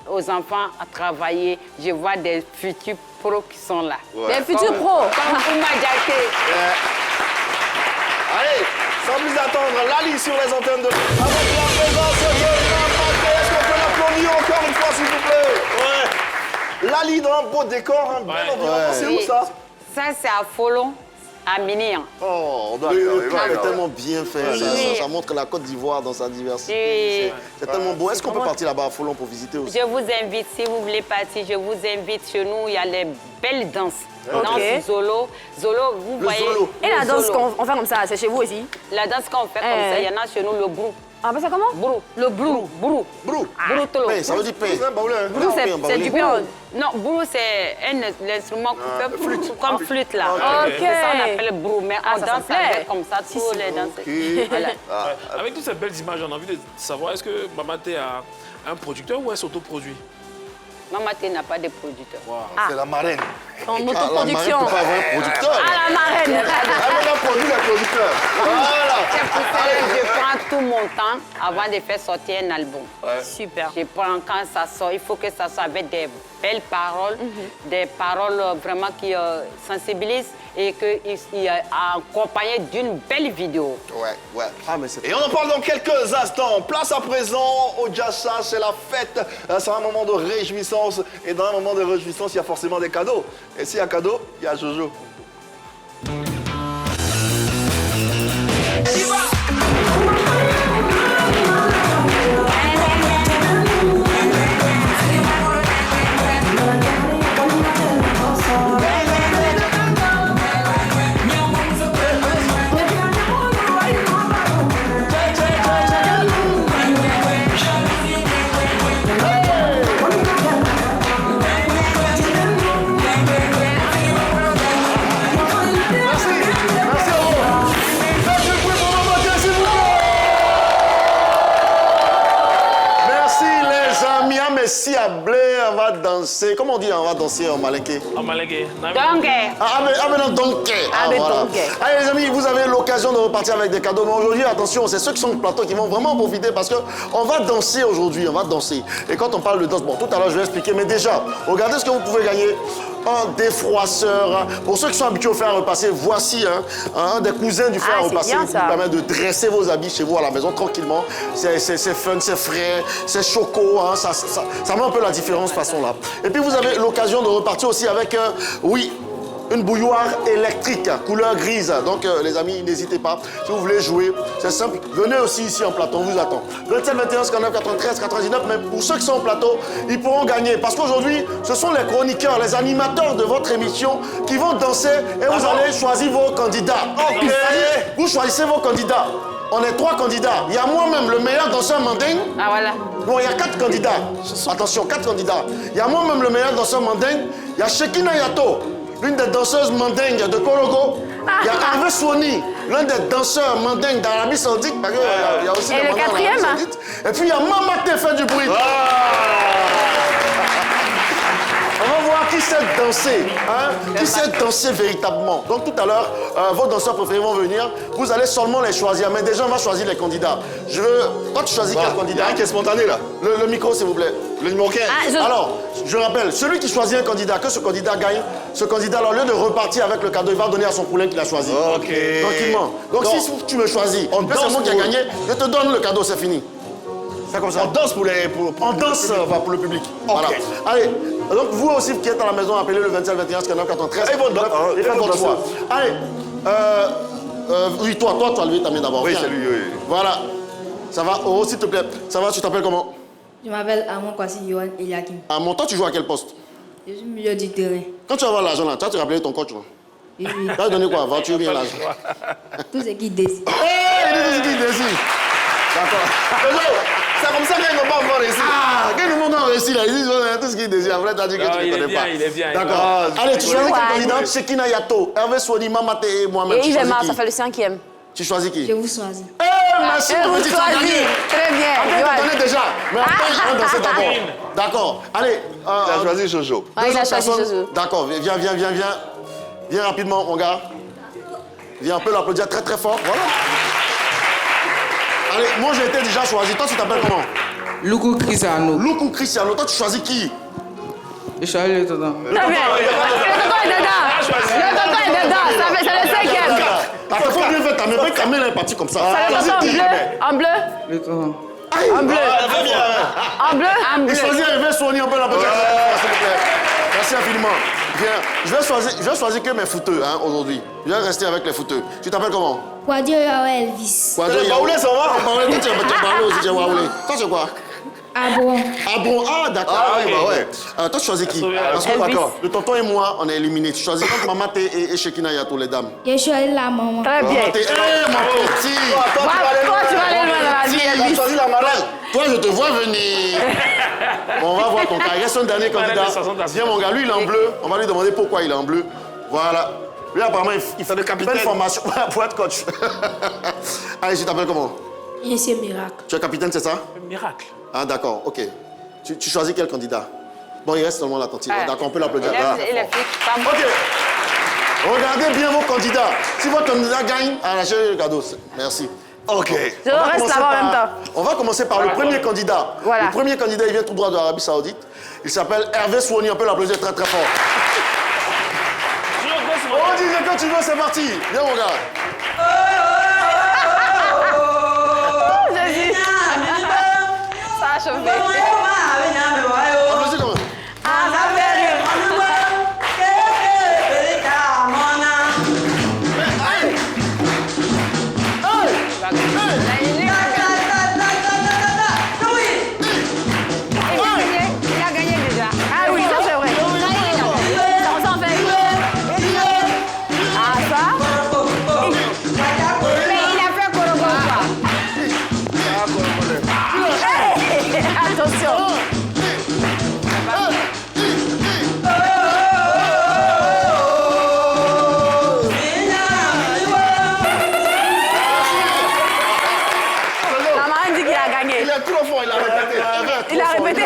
aux enfants à travailler. Je vois des futurs pros qui sont là. Des futurs pros. Comme Ouma Diaké. Allez, sans plus attendre, Lali sur les antennes de... Avec la présence de Mamaté. Est-ce qu'on peut l'applaudir encore une fois, s'il vous plaît? Ouais. Lali dans un beau décor, un bel environnement. C'est où ça? Ça, c'est à Folon, à Minian. Oh, Le plan est tellement bien fait. Oui. Ça montre la Côte d'Ivoire dans sa diversité. Oui. C'est tellement beau. Est-ce qu'on peut partir là-bas à Folon pour visiter aussi? Je vous invite, si vous voulez partir, je vous invite chez nous. Il y a les belles danses. Danse Zolo. Zolo, vous Le voyez. Zolo. Et la danse Zolo. qu'on fait comme ça, c'est chez vous aussi? La danse qu'on fait comme ça, il y en a chez nous, le brou. Ah, ben ça comment? Brou. Le brou. Brou. Brou. Brou tolo. Pain, ça veut dire pain. Brou, c'est du pain. Non, brou, c'est l'instrument qu'on fait comme flûte là. Ok. C'est ça qu'on appelle brou. Mais Ah, on ça, danse ça me plaît. avec comme ça, tous les danseurs. Voilà. Avec toutes ces belles images, on a envie de savoir, est-ce que Mamaté a un producteur ou elle s'autoproduit? Mamaté n'a pas de producteur. C'est la marraine. En La marraine autoproduction. peut pas avoir un producteur. Ah, la marraine. Elle a produit le producteur. Voilà. C'est pour ça que je prends tout mon temps avant de faire sortir un album. Super. Je prends quand ça sort, il faut que ça soit avec des belles paroles, des paroles vraiment qui sensibilisent et qui accompagné d'une belle vidéo. Ouais. Ah, mais c'est... Et on en parle dans quelques instants. Place à présent au Jassa, c'est la fête. C'est un moment de réjouissance. Et dans un moment de réjouissance, il y a forcément des cadeaux. Et s'il y a cadeau, il y a Jojo. Si à blé, on va danser. Comment on dit on va danser en malinké? En malinké. Donc, non, donc. Voilà. Allez les amis, vous avez l'occasion de repartir avec des cadeaux. Mais aujourd'hui, attention, c'est ceux qui sont au plateau qui vont vraiment profiter parce qu'on va danser aujourd'hui, on va danser. Et quand on parle de danse, bon, tout à l'heure, je vais expliquer. Mais déjà, regardez ce que vous pouvez gagner. Un défroisseur. Pour ceux qui sont habitués au fer à repasser, voici un des cousins du fer à repasser qui vous permet de dresser vos habits chez vous à la maison tranquillement. C'est fun, c'est frais, c'est choco. Ça met un peu la différence façon là. Et puis vous avez l'occasion de repartir aussi avec, une bouilloire électrique, couleur grise. Donc les amis, n'hésitez pas. Si vous voulez jouer, c'est simple. Venez aussi ici en plateau, on vous attend. 27, 21, 59, 93, 99. Mais pour ceux qui sont en plateau, ils pourront gagner. Parce qu'aujourd'hui, ce sont les chroniqueurs, les animateurs de votre émission qui vont danser et vous allez choisir vos candidats. Ok. Vous choisissez vos candidats. On est 3 candidats. Il y a moi-même, le meilleur danseur mandingue. Ah voilà. Bon, il y a 4 candidats. Attention, 4 candidats. Il y a moi-même, le meilleur danseur mandingue. Il y a Shekina Yato, l'une des danseuses mandingues de Korogo. Il y a Hervé Swani, l'un des danseurs mandingues d'Arabie Saoudite. Parce qu'il y a aussi et des le mandingues en Arabie quatrième? Saoudite. Et puis il y a Mamaté, fait du bruit. On va voir qui sait danser, qui sait danser véritablement. Donc tout à l'heure, vos danseurs préférés vont venir. Vous allez seulement les choisir. Mais déjà, on va choisir les candidats. Je veux... Toi, tu choisis quel candidat? Qui est spontané là. Le micro, s'il vous plaît. Le numéro 15. Alors, je rappelle, celui qui choisit un candidat, que ce candidat gagne, ce candidat, au lieu de repartir avec le cadeau, il va donner à son poulain qu'il a choisi. Ok. Tranquillement. Donc si tu me choisis, c'est moi qui ai gagné, je te donne le cadeau, c'est fini. C'est comme ça. On danse pour On danse pour le public. Voilà. Allez, donc vous aussi qui êtes à la maison, appelez le 27 21 59 93. Et faites votre choix. Allez, oui, toi, tu as levé ta main d'abord. Oui, Viens. c'est lui, oui. Voilà. Ça va, oh, s'il te plaît. Ça va, tu t'appelles comment? Je m'appelle Amon Kwasi Yohan Eliakim. À mon temps, tu joues à quel poste? Je suis milieu du terrain. Quand tu vas avoir l'argent là, tu vas te rappeler ton coach. Oui, oui. Tu vas donner quoi? Voiture, bien l'argent. Tout ce qui décide. Hé, il dit tout ce qui décide. D'accord. C'est comme ça qu'ils n'ont pas encore réussi. Ah, quel monde a réussi là? Ils disent tout ce qu'ils désirent. Après, tu as dit que tu ne connais pas. Il est bien. D'accord. Allez, tu choisis quel candidat? Shekina Yato, Hervé Swani, Mamaté et moi-même. Et Yves Emma, ça fait le 5e. Tu choisis qui? Je vous choisis. Hey, merci, Et mon vous petit, tu as gagné. choisissez. Très bien. Après, Johan. tu connais déjà. Mais après, on va danser d'abord. D'accord. Allez. Il a choisi Jojo. Ah, il a choisi Jojo. D'accord, viens. Viens rapidement, mon gars. Viens, on peut l'applaudir très très fort. Voilà. Allez, moi j'ai été déjà choisi. Toi, tu t'appelles comment? Luku Cristiano. Luku Cristiano. Toi, tu choisis qui? Je suis allé dedans. Très bien. Le tonton est dedans. Le tonton est dedans. C'est le cinquième. Attends, faut bien faire ta main. Camille est partie comme ça. C'est le tonton en bleu. Le temps. En bleu. En bleu. Il choisit Hervé Soigny, on peut l'applaudir. S'il vous plaît. Merci infiniment. Viens, je vais choisir que mes footeux aujourd'hui. Je vais rester avec les footeux. Tu t'appelles comment? Quadio Yawa Elvis. Quadio Baoulé, ça va? Baoulé, toi tu es Baoulé aussi, tu es Baoulé. Toi c'est quoi? Ah bon? Ah bon, ah d'accord. Ah oui, bah ouais. Toi tu choisis qui? Parce que Elvis. le tonton et moi, on est éliminés. Tu choisis entre Mamate et Shekina Yato, les dames. Je suis allée la maman. Très bien. Mamate, mon petit. Toi, tu vas aller loin dans la vie, Il a Elvis. choisi la malade. Toi, je te vois venir. Bon, on va voir ton cas. Il reste un dernier candidat. Viens, mon gars, lui, il est en bleu. On va lui demander pourquoi il est en bleu. Voilà. Lui, apparemment, il fait une formation pour être coach. Allez, tu t'appelles comment? Je suis miracle. Tu es capitaine, c'est ça? Miracle. Ah, d'accord, ok. Tu choisis quel candidat? Bon, il reste seulement la tantine. D'accord, on peut l'applaudir. Et les filles, pas moi. Ok. Regardez bien vos candidats. Si votre candidat gagne, arrachez le cadeau. Merci. Ok. Je reste là-bas en même temps. On va commencer par le premier candidat. Voilà. Le premier candidat, il vient tout droit de l'Arabie Saoudite. Il s'appelle Hervé Soigny. On peut l'applaudir très très fort. On dit quand tu veux, c'est parti. Viens, mon gars. Jésus. Ça a chauffé. Applaudissez quand même. Il a gagné déjà. Ah oui, ça c'est vrai. On s'en fait. Ah ça? Mais il a fait Attention. La maman dit qu'il a gagné. Il est trop fort, il a répété. Il a répété.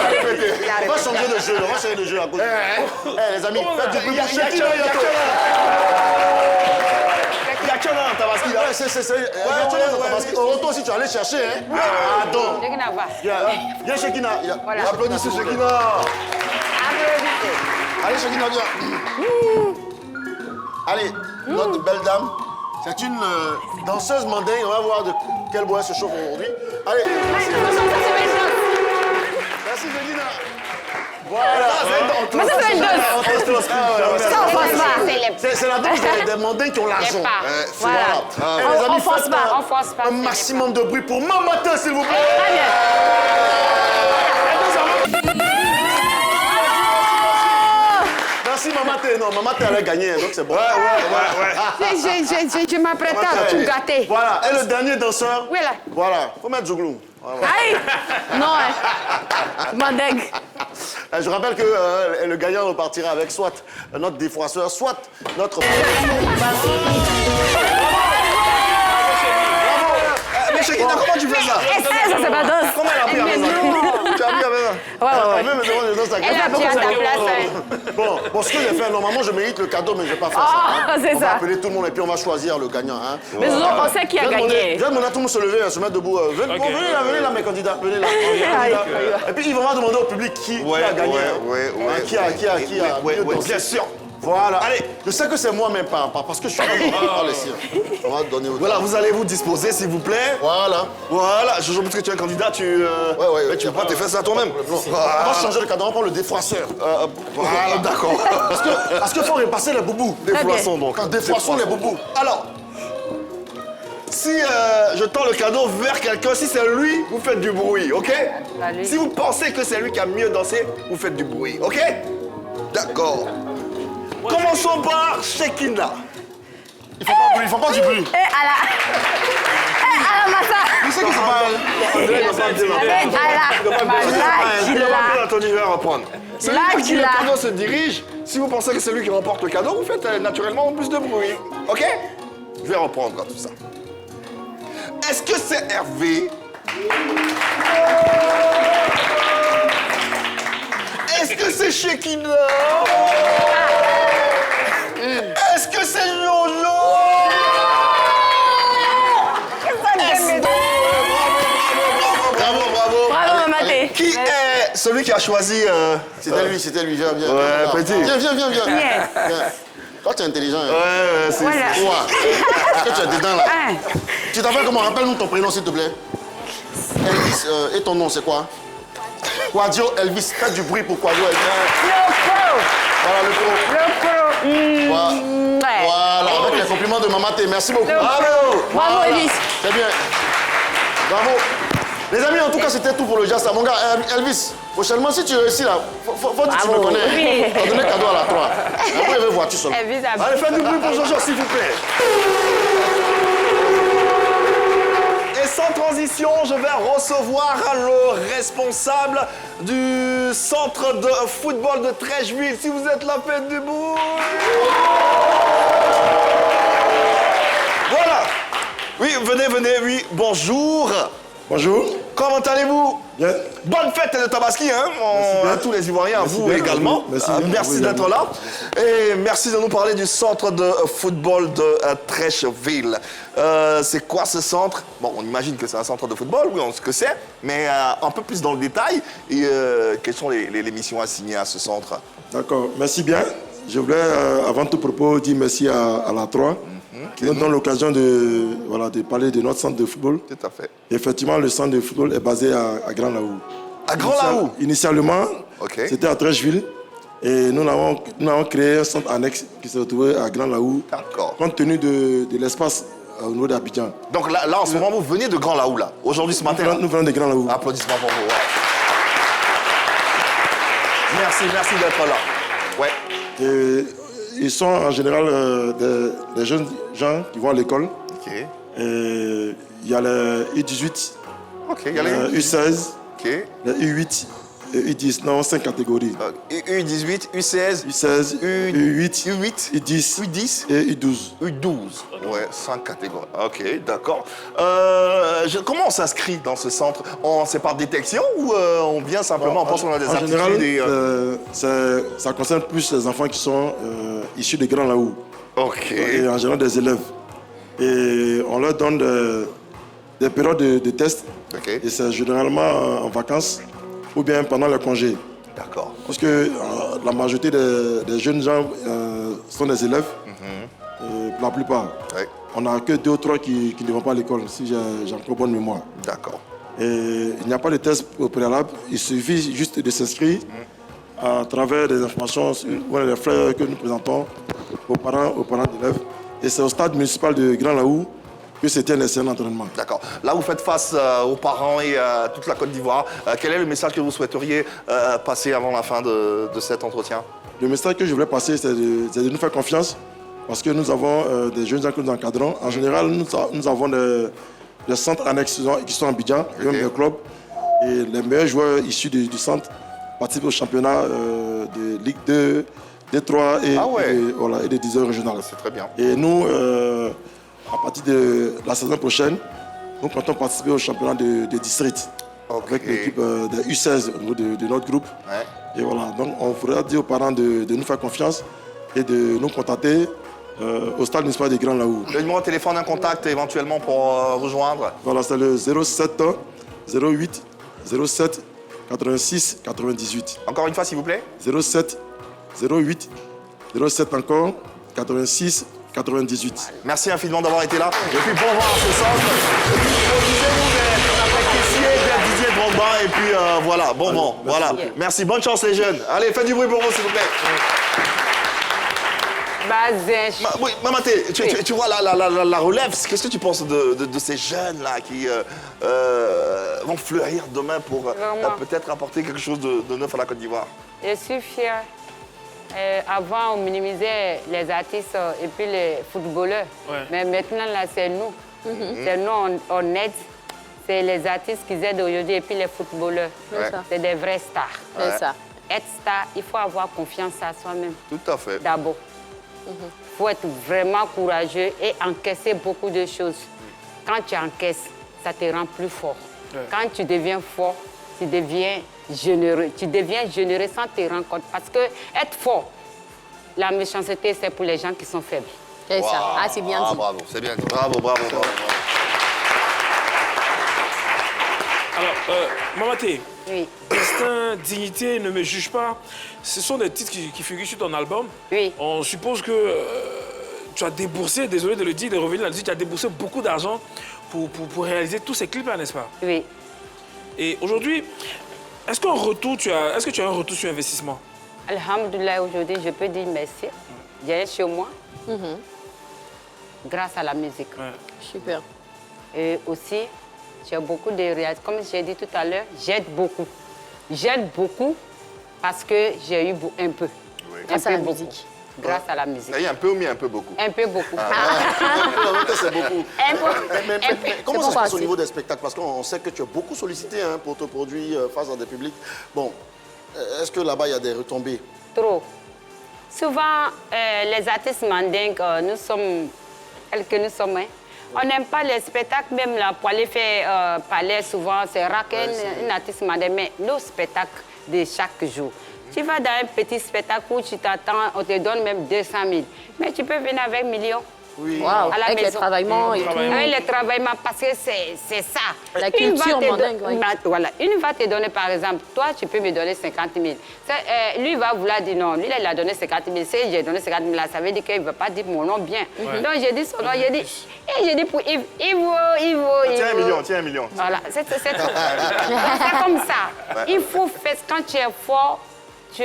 On va changer de jeu, à cause. Les amis, faites du bruit pour Shekina Yato. Il y a que là, Tabaski. Ouais, c'est. Autant si tu allais chercher, hein. Pardon. Shekina va. Viens, Shekina. Voilà. Applaudissez Shekina. Allez, Shekina, viens. Allez, notre belle dame. C'est une danseuse mandingue. On va voir de quel bois elle se chauffe aujourd'hui. Allez. Merci, Shekina. Voilà. Mais ça c'est une danse. Ça on force pas. C'est la danse des mandingues qui ont l'argent. Voilà. Les amis, force faites pas. On force pas. un maximum de bruit pour Mamate, s'il vous plaît. Très bien. Merci Mamate. Non, Mamate elle a gagné, donc c'est bon. Je m'apprête à tout gâter. Voilà. Et le dernier danseur. Oui, là. Voilà. Faut mettre Zouglou. Voilà. Aïe. Non, hein. Mandeg. Je rappelle que le gagnant repartira avec soit notre défroisseur, soit notre... Mais Shekina, comment tu fais ça? Ça c'est pas danse. Comment elle a pris avec ça? Tu as pris avec ça? Ouais. Elle me demande de danser avec Elle a pris à ta place. Bon, ce que j'ai fait, normalement je mérite le cadeau, mais je vais pas faire ça. Ah, c'est On va ça. appeler tout le monde et puis on va choisir le gagnant. Hein. Mais on sait qui a gagné. Je vais demander à tout le monde de se lever, se mettre debout. Venez là, mes candidats. Venez là. Et puis ils vont demander au public qui a gagné. Qui a mieux dansé. Bien sûr. Voilà. Allez, je sais que c'est moi-même, parce que je suis pas les siens. On va donner au... Voilà, vous allez vous disposer, s'il vous plaît. Voilà. Voilà, Jojo, parce que tu es un candidat, tu mais tu peux pas te faire ça toi-même. On va changer le cadre, on va prendre le défroisseur. Voilà, d'accord. Parce qu'il faut repasser les boubous. Défroissons donc. Défroissons les boubous. Alors, si je tends le cadeau vers quelqu'un, si c'est lui, vous faites du bruit, ok? Si vous pensez que c'est lui qui a mieux dansé, vous faites du bruit, ok? D'accord. Commençons par Shekina. Ils font pas du bruit. Et à la massa. Tu sais que c'est pas... Et à la Anthony va reprendre. Celui Là, vers qui tu le l'as. cadeau se dirige, si vous pensez que c'est lui qui remporte le cadeau, vous faites naturellement plus de bruit. Ok? Je vais reprendre tout ça. Est-ce que c'est Hervé? Est-ce que c'est Shekina? Est-ce que c'est Jojo? Bravo, Mamaté. Qui est celui qui a choisi C'était lui, viens. Ouais, petit. Viens. Toi, tu es intelligent. Hein. Ouais, c'est... Voilà. Est-ce que tu es dedans, là? Tu t'appelles comment? Rappelle-nous ton prénom, s'il te plaît. Elvis, et ton nom, c'est quoi? Quadio Elvis. Faites du bruit pour Quadio Elvis. Voilà, le pro. Voilà, avec les compliments de Maman T. Merci beaucoup. Bravo! Bravo, Elvis. C'est bien. Bravo. Les amis, en tout cas, c'était tout pour le jazz. Mon gars, Elvis, prochainement, si tu réussis là, faut dire que tu me connais. On va donner cadeau à la 3. Après, il veut voiture seulement. Allez, faites du bruit pour Jojo, s'il vous plaît. Et sans transition, je vais recevoir le responsable du centre de football de Trècheville. Si vous êtes là, faites du bruit. Voilà. Oui, venez, oui. Bonjour. Bonjour. Comment allez-vous? Bien. Bonne fête de Tabaski, hein, à tous les Ivoiriens, à vous bien, également. Merci d'être là. Et merci de nous parler du centre de football de Trècheville. C'est quoi ce centre? Bon, on imagine que c'est un centre de football, oui, on sait ce que c'est, mais un peu plus dans le détail. Et quelles sont les missions assignées à ce centre? D'accord, merci bien. Je voulais, avant tout propos, dire merci à la 3. Qui nous donne l'occasion de parler de notre centre de football. Tout à fait. Effectivement, le centre de football est basé à Grand Laou. À Grand Laou? Initialement, c'était à Trècheville. Et nous avons créé un centre annexe qui se retrouvait à Grand Laou. D'accord. Compte tenu de l'espace au niveau d'Abidjan. Donc là, en ce moment, vous venez de Grand Laou, là. Aujourd'hui, ce matin. Nous venons de Grand Laou. Applaudissements pour vous. Ouais. Merci d'être là. Ouais. Et ils sont en général des jeunes gens qui vont à l'école. Ok. Et il y a les U18, il y a les U16, les U8 et U10. Nous avons 5 catégories. U18, U16, U16, U8, U10, U10 et U12. U12, ouais, 5 catégories. Ok, d'accord. Comment on s'inscrit dans ce centre? C'est par détection ou on vient simplement, on pense qu'on a des aptitudes? En général, ça concerne plus les enfants qui sont issus de Grand Laou. Ok. Et en général des élèves. Et on leur donne des périodes de tests. Et c'est généralement en vacances ou bien pendant les congés. D'accord. Parce que la majorité des jeunes gens sont des élèves, la plupart. On n'a que 2 ou 3 qui ne vont pas à l'école, si j'ai encore bonne mémoire. D'accord. Et il n'y a pas de test au préalable, il suffit juste de s'inscrire à travers des informations ou des flyers que nous présentons aux parents d'élèves. Et c'est au stade municipal de Grand Laou que c'était un essai d'entraînement. D'accord. Là, vous faites face aux parents et à toute la Côte d'Ivoire. Quel est le message que vous souhaiteriez passer avant la fin de cet entretien? Le message que je voulais passer, c'est de nous faire confiance parce que nous avons des jeunes gens que nous encadrons. En général, nous avons des centres annexes qui sont en Abidjan, même des clubs. Et les meilleurs joueurs issus du centre participent au championnat de Ligue 2, D3 et des divisions régionales. C'est très bien. Et nous, à partir de la saison prochaine, nous comptons participer au championnat de district avec l'équipe des U16 au niveau de notre groupe. Et voilà, donc on voudrait dire aux parents de nous faire confiance et de nous contacter au stade municipal de Grand Laou. Le numéro de téléphone, un contact éventuellement pour rejoindre? Voilà, c'est le 07 08 07 86 98. Encore une fois, s'il vous plaît? 07 08 07 encore 86 98. Merci infiniment d'avoir été là. Et puis bon vent à ce centre. Et puis produisez-vous des caissiers, des Didier Drogba. Et puis voilà, bon vent. Voilà. Merci, bonne chance les jeunes. Allez, faites du bruit pour vous s'il vous plaît. Oui, Mamaté, tu vois la relève, qu'est-ce que tu penses de ces jeunes-là qui vont fleurir demain pour peut-être apporter quelque chose de neuf à la Côte d'Ivoire? Je suis fière. Avant, on minimisait les artistes et puis les footballeurs. Mais maintenant, là, c'est nous. C'est nous, on aide. C'est les artistes qui aident aujourd'hui et puis les footballeurs. C'est des vrais stars. C'est ça. Être star, il faut avoir confiance à soi-même. Tout à fait. D'abord. Il faut être vraiment courageux et encaisser beaucoup de choses. quand tu encaisses, ça te rend plus fort. Quand tu deviens fort, tu deviens généreux. Tu deviens généreux sans te rendre compte. Parce que être fort, la méchanceté, c'est pour les gens qui sont faibles. C'est ça. Ah, c'est bien dit. Bravo, c'est bien dit. Bravo, bravo, bravo. Alors, Mamaté, Oui. Destin, dignité, ne me juge pas. Ce sont des titres qui figurent sur ton album. Oui. On suppose que tu as déboursé, désolé de le dire, de revenir là-dessus, tu as déboursé beaucoup d'argent pour réaliser tous ces clips-là, n'est-ce pas? Oui. Et aujourd'hui, est-ce que tu as un retour sur investissement? Alhamdoulilah, aujourd'hui, je peux dire merci. J'ai chez moi, grâce à la musique. Super. Et aussi, j'ai beaucoup de réalités. Comme j'ai dit tout à l'heure, j'aide beaucoup. J'aide beaucoup parce que j'ai eu un peu. Grâce à la musique. Grâce à la musique. Il y a un peu ou bien un peu beaucoup? Un peu beaucoup. C'est beaucoup. Mais comment ça se passe au niveau des spectacles? Parce qu'on sait que tu es beaucoup sollicité pour te produire face à des publics. Bon, est-ce que là-bas, il y a des retombées? Trop. Souvent, les artistes mandingues, nous sommes, tels que nous sommes, on n'aime pas les spectacles, même là, pour aller faire palais, souvent, c'est rare qu'un artiste mandingue, mais nos spectacles de chaque jour. Tu vas dans un petit spectacle où tu t'attends, on te donne même 200 000. Mais tu peux venir avec 1 million. Oui. Wow. À la Avec les maison. travaillements et tout. Avec les travaillements, parce que c'est ça. La culture mandingue, oui. Voilà. Une va te donner, par exemple, toi, tu peux me donner 50 000. Lui va vouloir dire non. Lui, il a donné 50 000. Si j'ai donné 50 000, là, ça veut dire qu'il ne veut pas dire mon nom bien. Donc, j'ai dit son nom. J'ai dit pour Yves. Tiens, 1 million. Voilà, c'est tout. C'est comme ça. Il faut faire, quand tu es fort, tu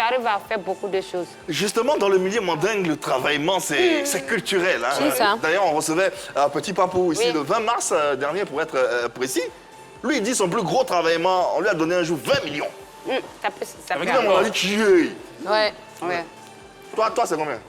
arrives à faire beaucoup de choses. Justement, dans le milieu mandingue, le travaillement, c'est culturel. Hein. C'est ça. D'ailleurs, on recevait un petit papou ici le 20 mars dernier, pour être précis. Lui, il dit son plus gros travaillement, on lui a donné un jour 20 millions. Ça peut Avec on a dit tuer. Ouais. Toi, c'est combien?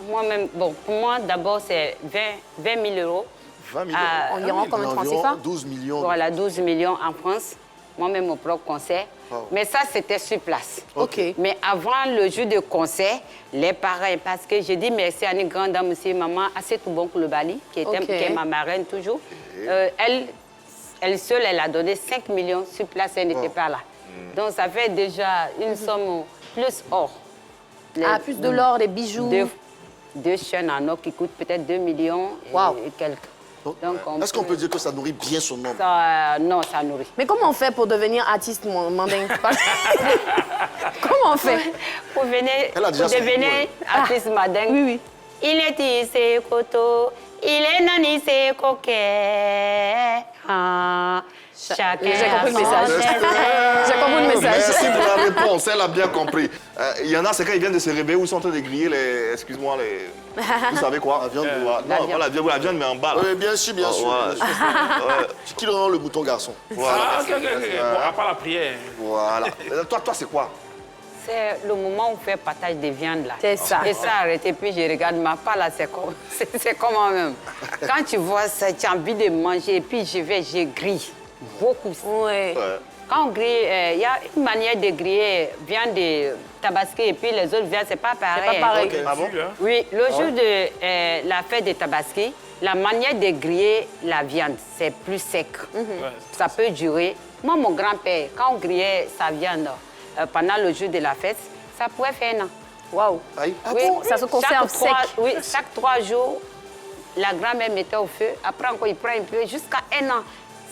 Moi-même, bon, pour moi, d'abord, c'est 20 000 euros. 20 millions. Environ combien de francs CFA? 12 millions. Voilà, 12 millions en France. Moi-même, mon propre concert. Wow. Mais ça, c'était sur place. OK. Mais avant le jour de concert, les parents, parce que j'ai dit merci à une grande dame aussi, maman assez tout bon pour le Bali, qui est ma marraine toujours. Elle seule, elle a donné 5 millions sur place, elle n'était pas là. Donc, ça fait déjà une somme plus or. Plus de l'or, des bijoux. Deux chaînes en or qui coûtent peut-être 2 millions et quelques. Est-ce qu'on peut dire que ça nourrit bien son nom? Non, ça nourrit. Mais comment on fait pour devenir artiste mandingue? Comment on fait? Pour devenir artiste mandingue. Oui. Il est tissé koto, il est nanissé coquet. Chacun J'ai compris le message. J'ai compris le message. Merci pour la réponse, elle a bien compris. Il y en a, c'est quand ils viennent de se réveiller ou ils sont en train de griller les... Excuse-moi, les... Vous savez quoi? La viande. Non, pas la viande, mais en bas. Là. Oui, bien sûr, bien sûr. C'est qui le mouton garçon? Voilà. OK. Bon, à part la prière. Voilà. Toi, c'est quoi? C'est le moment où on fait partage de viande là. C'est ça. Et ça arrête, et puis je regarde ma part là, c'est comment même. Quand tu vois ça, tu as envie de manger, et puis je grille beaucoup. Ouais. Quand on grille, il y a une manière de griller viande de Tabaski, et puis les autres viandes, c'est pas pareil. C'est pas pareil. Okay. Ah bon? Oui, le jour de la fête de Tabaski, la manière de griller la viande, c'est plus sec. Ça peut durer. Moi, mon grand-père, quand on grillait sa viande pendant le jour de la fête, ça pouvait faire 1 an. Waouh. Oui, Ça se conserve sec. Oui, chaque 3 jours, la grand-mère mettait au feu. Après, encore, il prend un peu jusqu'à 1 an.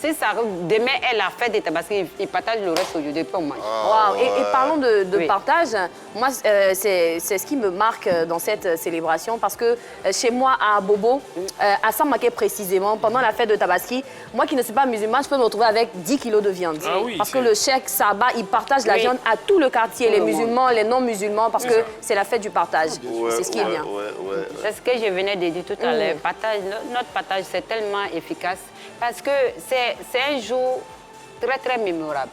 Si ça arrive, demain est la fête de Tabaski, il partage le reste aujourd'hui, puis on mange. Wow. Et parlons de partage. Moi, c'est ce qui me marque dans cette célébration parce que chez moi, à Bobo, à Samaké précisément, pendant la fête de Tabaski, moi qui ne suis pas musulmane, je peux me retrouver avec 10 kilos de viande. Ah oui, parce que le cheikh Saba, il partage la viande à tout le quartier, les musulmans, les non-musulmans, parce que c'est la fête du partage. C'est ce qui est bien. C'est ce que je venais de dire tout à l'heure. Notre partage, c'est tellement efficace parce que c'est un jour très, très mémorable.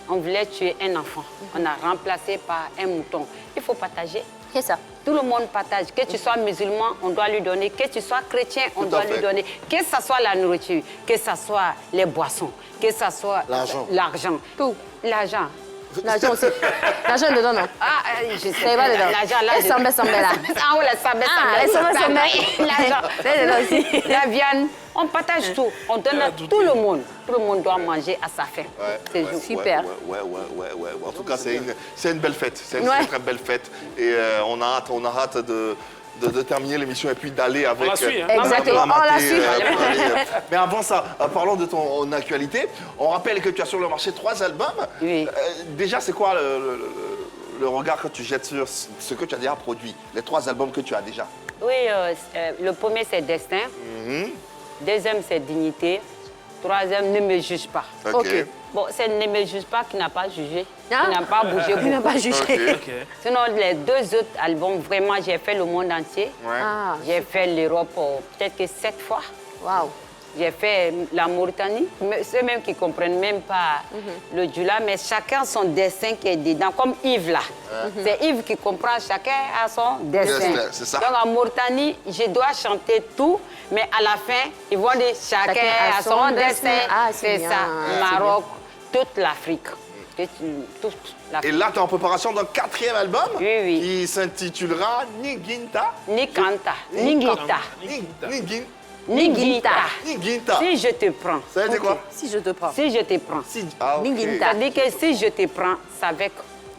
On voulait tuer un enfant. On a remplacé par un mouton. Il faut partager. C'est ça. Tout le monde partage. Que tu sois musulman, on doit lui donner. Que tu sois chrétien, on doit lui donner. Que ce soit la nourriture, que ce soit les boissons, que ce soit l'argent. Tout. L'argent. L'argent aussi. L'argent dedans, non? Ah, je sais C'est pas dedans. L'argent là. Et Sambé là. Ah oui, le Sambé. L'argent. C'est dedans aussi. La viande, on partage tout. On donne à tout le monde. Tout le monde doit manger à sa faim. Super. Ouais. En tout cas, c'est une belle fête. C'est une très belle fête. Et on a hâte de terminer l'émission et puis d'aller avec... On la suit, hein. Exactement, on la suit. Mais avant ça, parlons de ton actualité. On rappelle que tu as sur le marché 3 albums. Oui. Déjà, c'est quoi le regard que tu jettes sur ce que tu as déjà produit? Les 3 albums que tu as déjà. Oui, le premier, c'est Destin. Deuxième, c'est Dignité. Troisième, Ne me juge pas. Ok. Bon, c'est Ne me juge pas qui n'a pas jugé, Ah. qui n'a pas bougé beaucoup. Qui n'a pas jugé. Ok. Sinon, les 2 autres albums, vraiment, j'ai fait le monde entier. Ouais. Ah, J'ai fait l'Europe peut-être que 7 fois. waouh. J'ai fait la Mauritanie, ceux-mêmes qui ne comprennent même pas le Djoula, mais chacun son dessin qui est dedans, comme Yves là. C'est Yves qui comprend, chacun a son dessin. C'est ça. Donc en Mauritanie, je dois chanter tout, mais à la fin, ils vont dire chacun a son dessin. Ah, c'est c'est bien. ça, C'est Maroc, toute l'Afrique. Toute Et l'Afrique. là, tu es en préparation d'un 4e album Oui. qui s'intitulera Niginta. Nikanta, Ningita, Ningita. Niginta. Si je te prends. Ça veut dire quoi? Si je te prends. Si je te prends. Ah, ok. Ningita. C'est-à-dire que si je te prends, c'est avec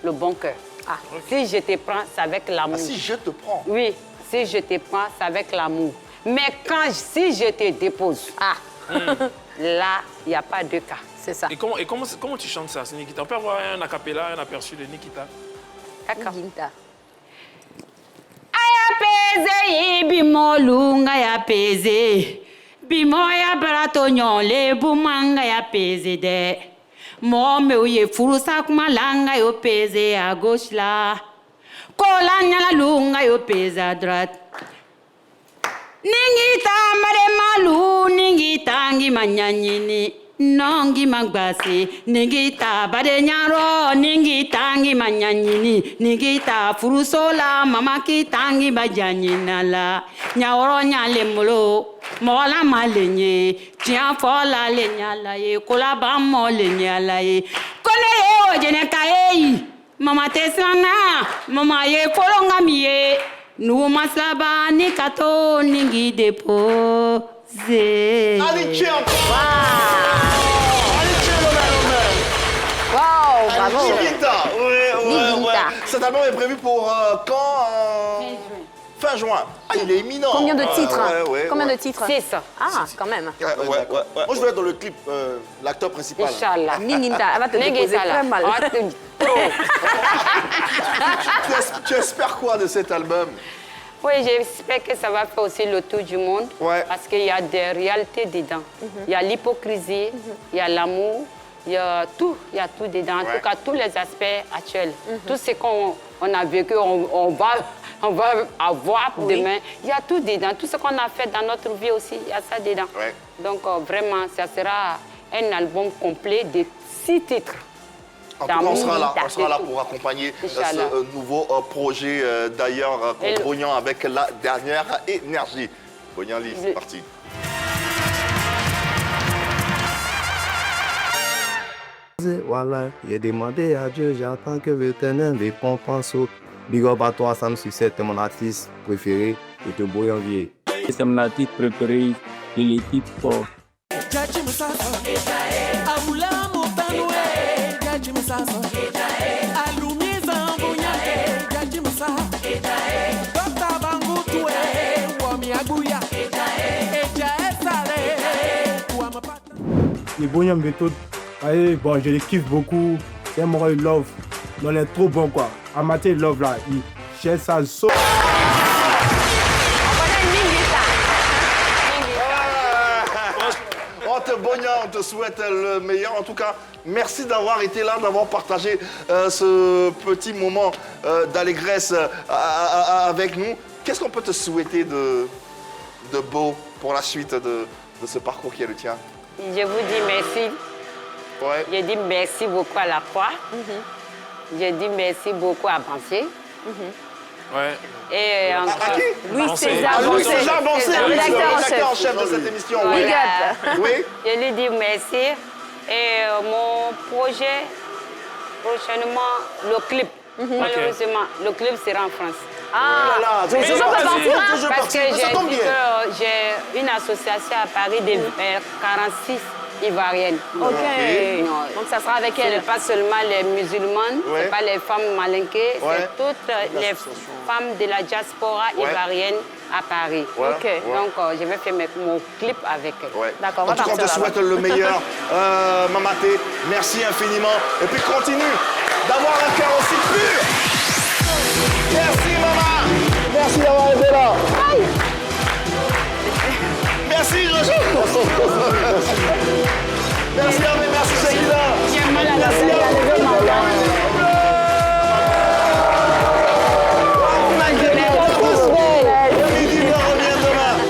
le bon cœur. Ah. Si je te prends, c'est avec l'amour. Ah, si je te prends. Oui, si je te prends, c'est avec l'amour. Mais si je te dépose, là, il n'y a pas de cas. C'est ça. Et comment tu chantes ça, c'est Nikita? On peut avoir un acapella, un aperçu de Nikita? D'accord. Ningita. Ayapeze ibimolu ngayapeze bimoya barato nyole bumanga yapeze de mome uye furusa kumalanga yo peze à gauche là kola nyala lunga yo peze à droite ningita mare malu ningita ngi manyanyini nongi magbase ningita bade nyaro ningita ngi manyanyini ningita furusola mama kitangi bajanyina la nyaworo nyale mulo mola malenye tia fola le nyala ye kola ba mo le nyala ye kone ye ojene kaei mama tesana mama ye folonga miye nu masaba ni kato ningi depose. Allez, tiens encore. Wow, bravo. Niginta. Ouais. Niginta. Cet album est prévu pour quand? Fin juin. Ah, il est imminent. Combien de titres? Combien ouais. de titres? 6. Ah, quand même. Ouais. Moi, je veux être dans le clip, l'acteur principal. Inch'Allah. Ningita, elle va te déposer très mal. Tu espères quoi de cet album? Oui, j'espère que ça va faire aussi le tour du monde. Ouais. Parce qu'il y a des réalités dedans. Il y a l'hypocrisie, il y a l'amour, il y a tout dedans. En tout cas, tous les aspects actuels. Tout ce qu'on a vécu, on va avoir demain. Il y a tout dedans. Tout ce qu'on a fait dans notre vie aussi, il y a ça dedans. Ouais. Donc, vraiment, ça sera un album complet de 6 titres. En tout cas, on sera là pour accompagner ce nouveau projet, d'ailleurs, Bognan avec la dernière énergie. Bognan Lee, c'est parti. Voilà, j'ai demandé à Dieu, j'attends que l'éternel récompense. Big up à toi, Sam Succès, t'es mon artiste préféré et te beau envier. C'est mon artiste préféré de l'équipe fort. Les Bognan méthode, bon, je les kiffe beaucoup. C'est un moral love. On est trop bon quoi. Amateur love là, il cherche ça. Bognan, on te souhaite le meilleur. En tout cas, merci d'avoir été là, d'avoir partagé ce petit moment d'allégresse avec nous. Qu'est-ce qu'on peut te souhaiter de beau pour la suite de ce parcours qui est le tien? Je vous dis merci. Ouais. Je dis merci beaucoup à la croix. Je dis merci beaucoup à Bansé. Ouais. Et à qui? Louis César Bansé, rédacteur en chef de cette émission. Voilà. Oui. Je lui dis merci. Et mon projet Prochainement, le clip. Malheureusement, le clip sera en France. Ah, mais je ils ont parti, partir, hein? je Parce parti. que Mais ça tombe bien. j'ai une association à Paris de 46 Ivoiriennes. Ok. Et, Donc ça sera avec ce elle. n'est pas seulement les musulmanes, ce n'est pas les femmes malinquées, c'est toutes les femmes de la diaspora ivoirienne à Paris. Ok. Donc je vais faire mon clip avec elle. D'accord, on va En tout cas, on partir te là-bas. souhaite le meilleur, Mamaté. Merci infiniment. Et puis continue d'avoir un cœur aussi pur. Merci, maman. Merci d'avoir été là. Merci, Jojo. Merci, Hervé. Merci, Shakira. J'ai mal à la Merci, tête.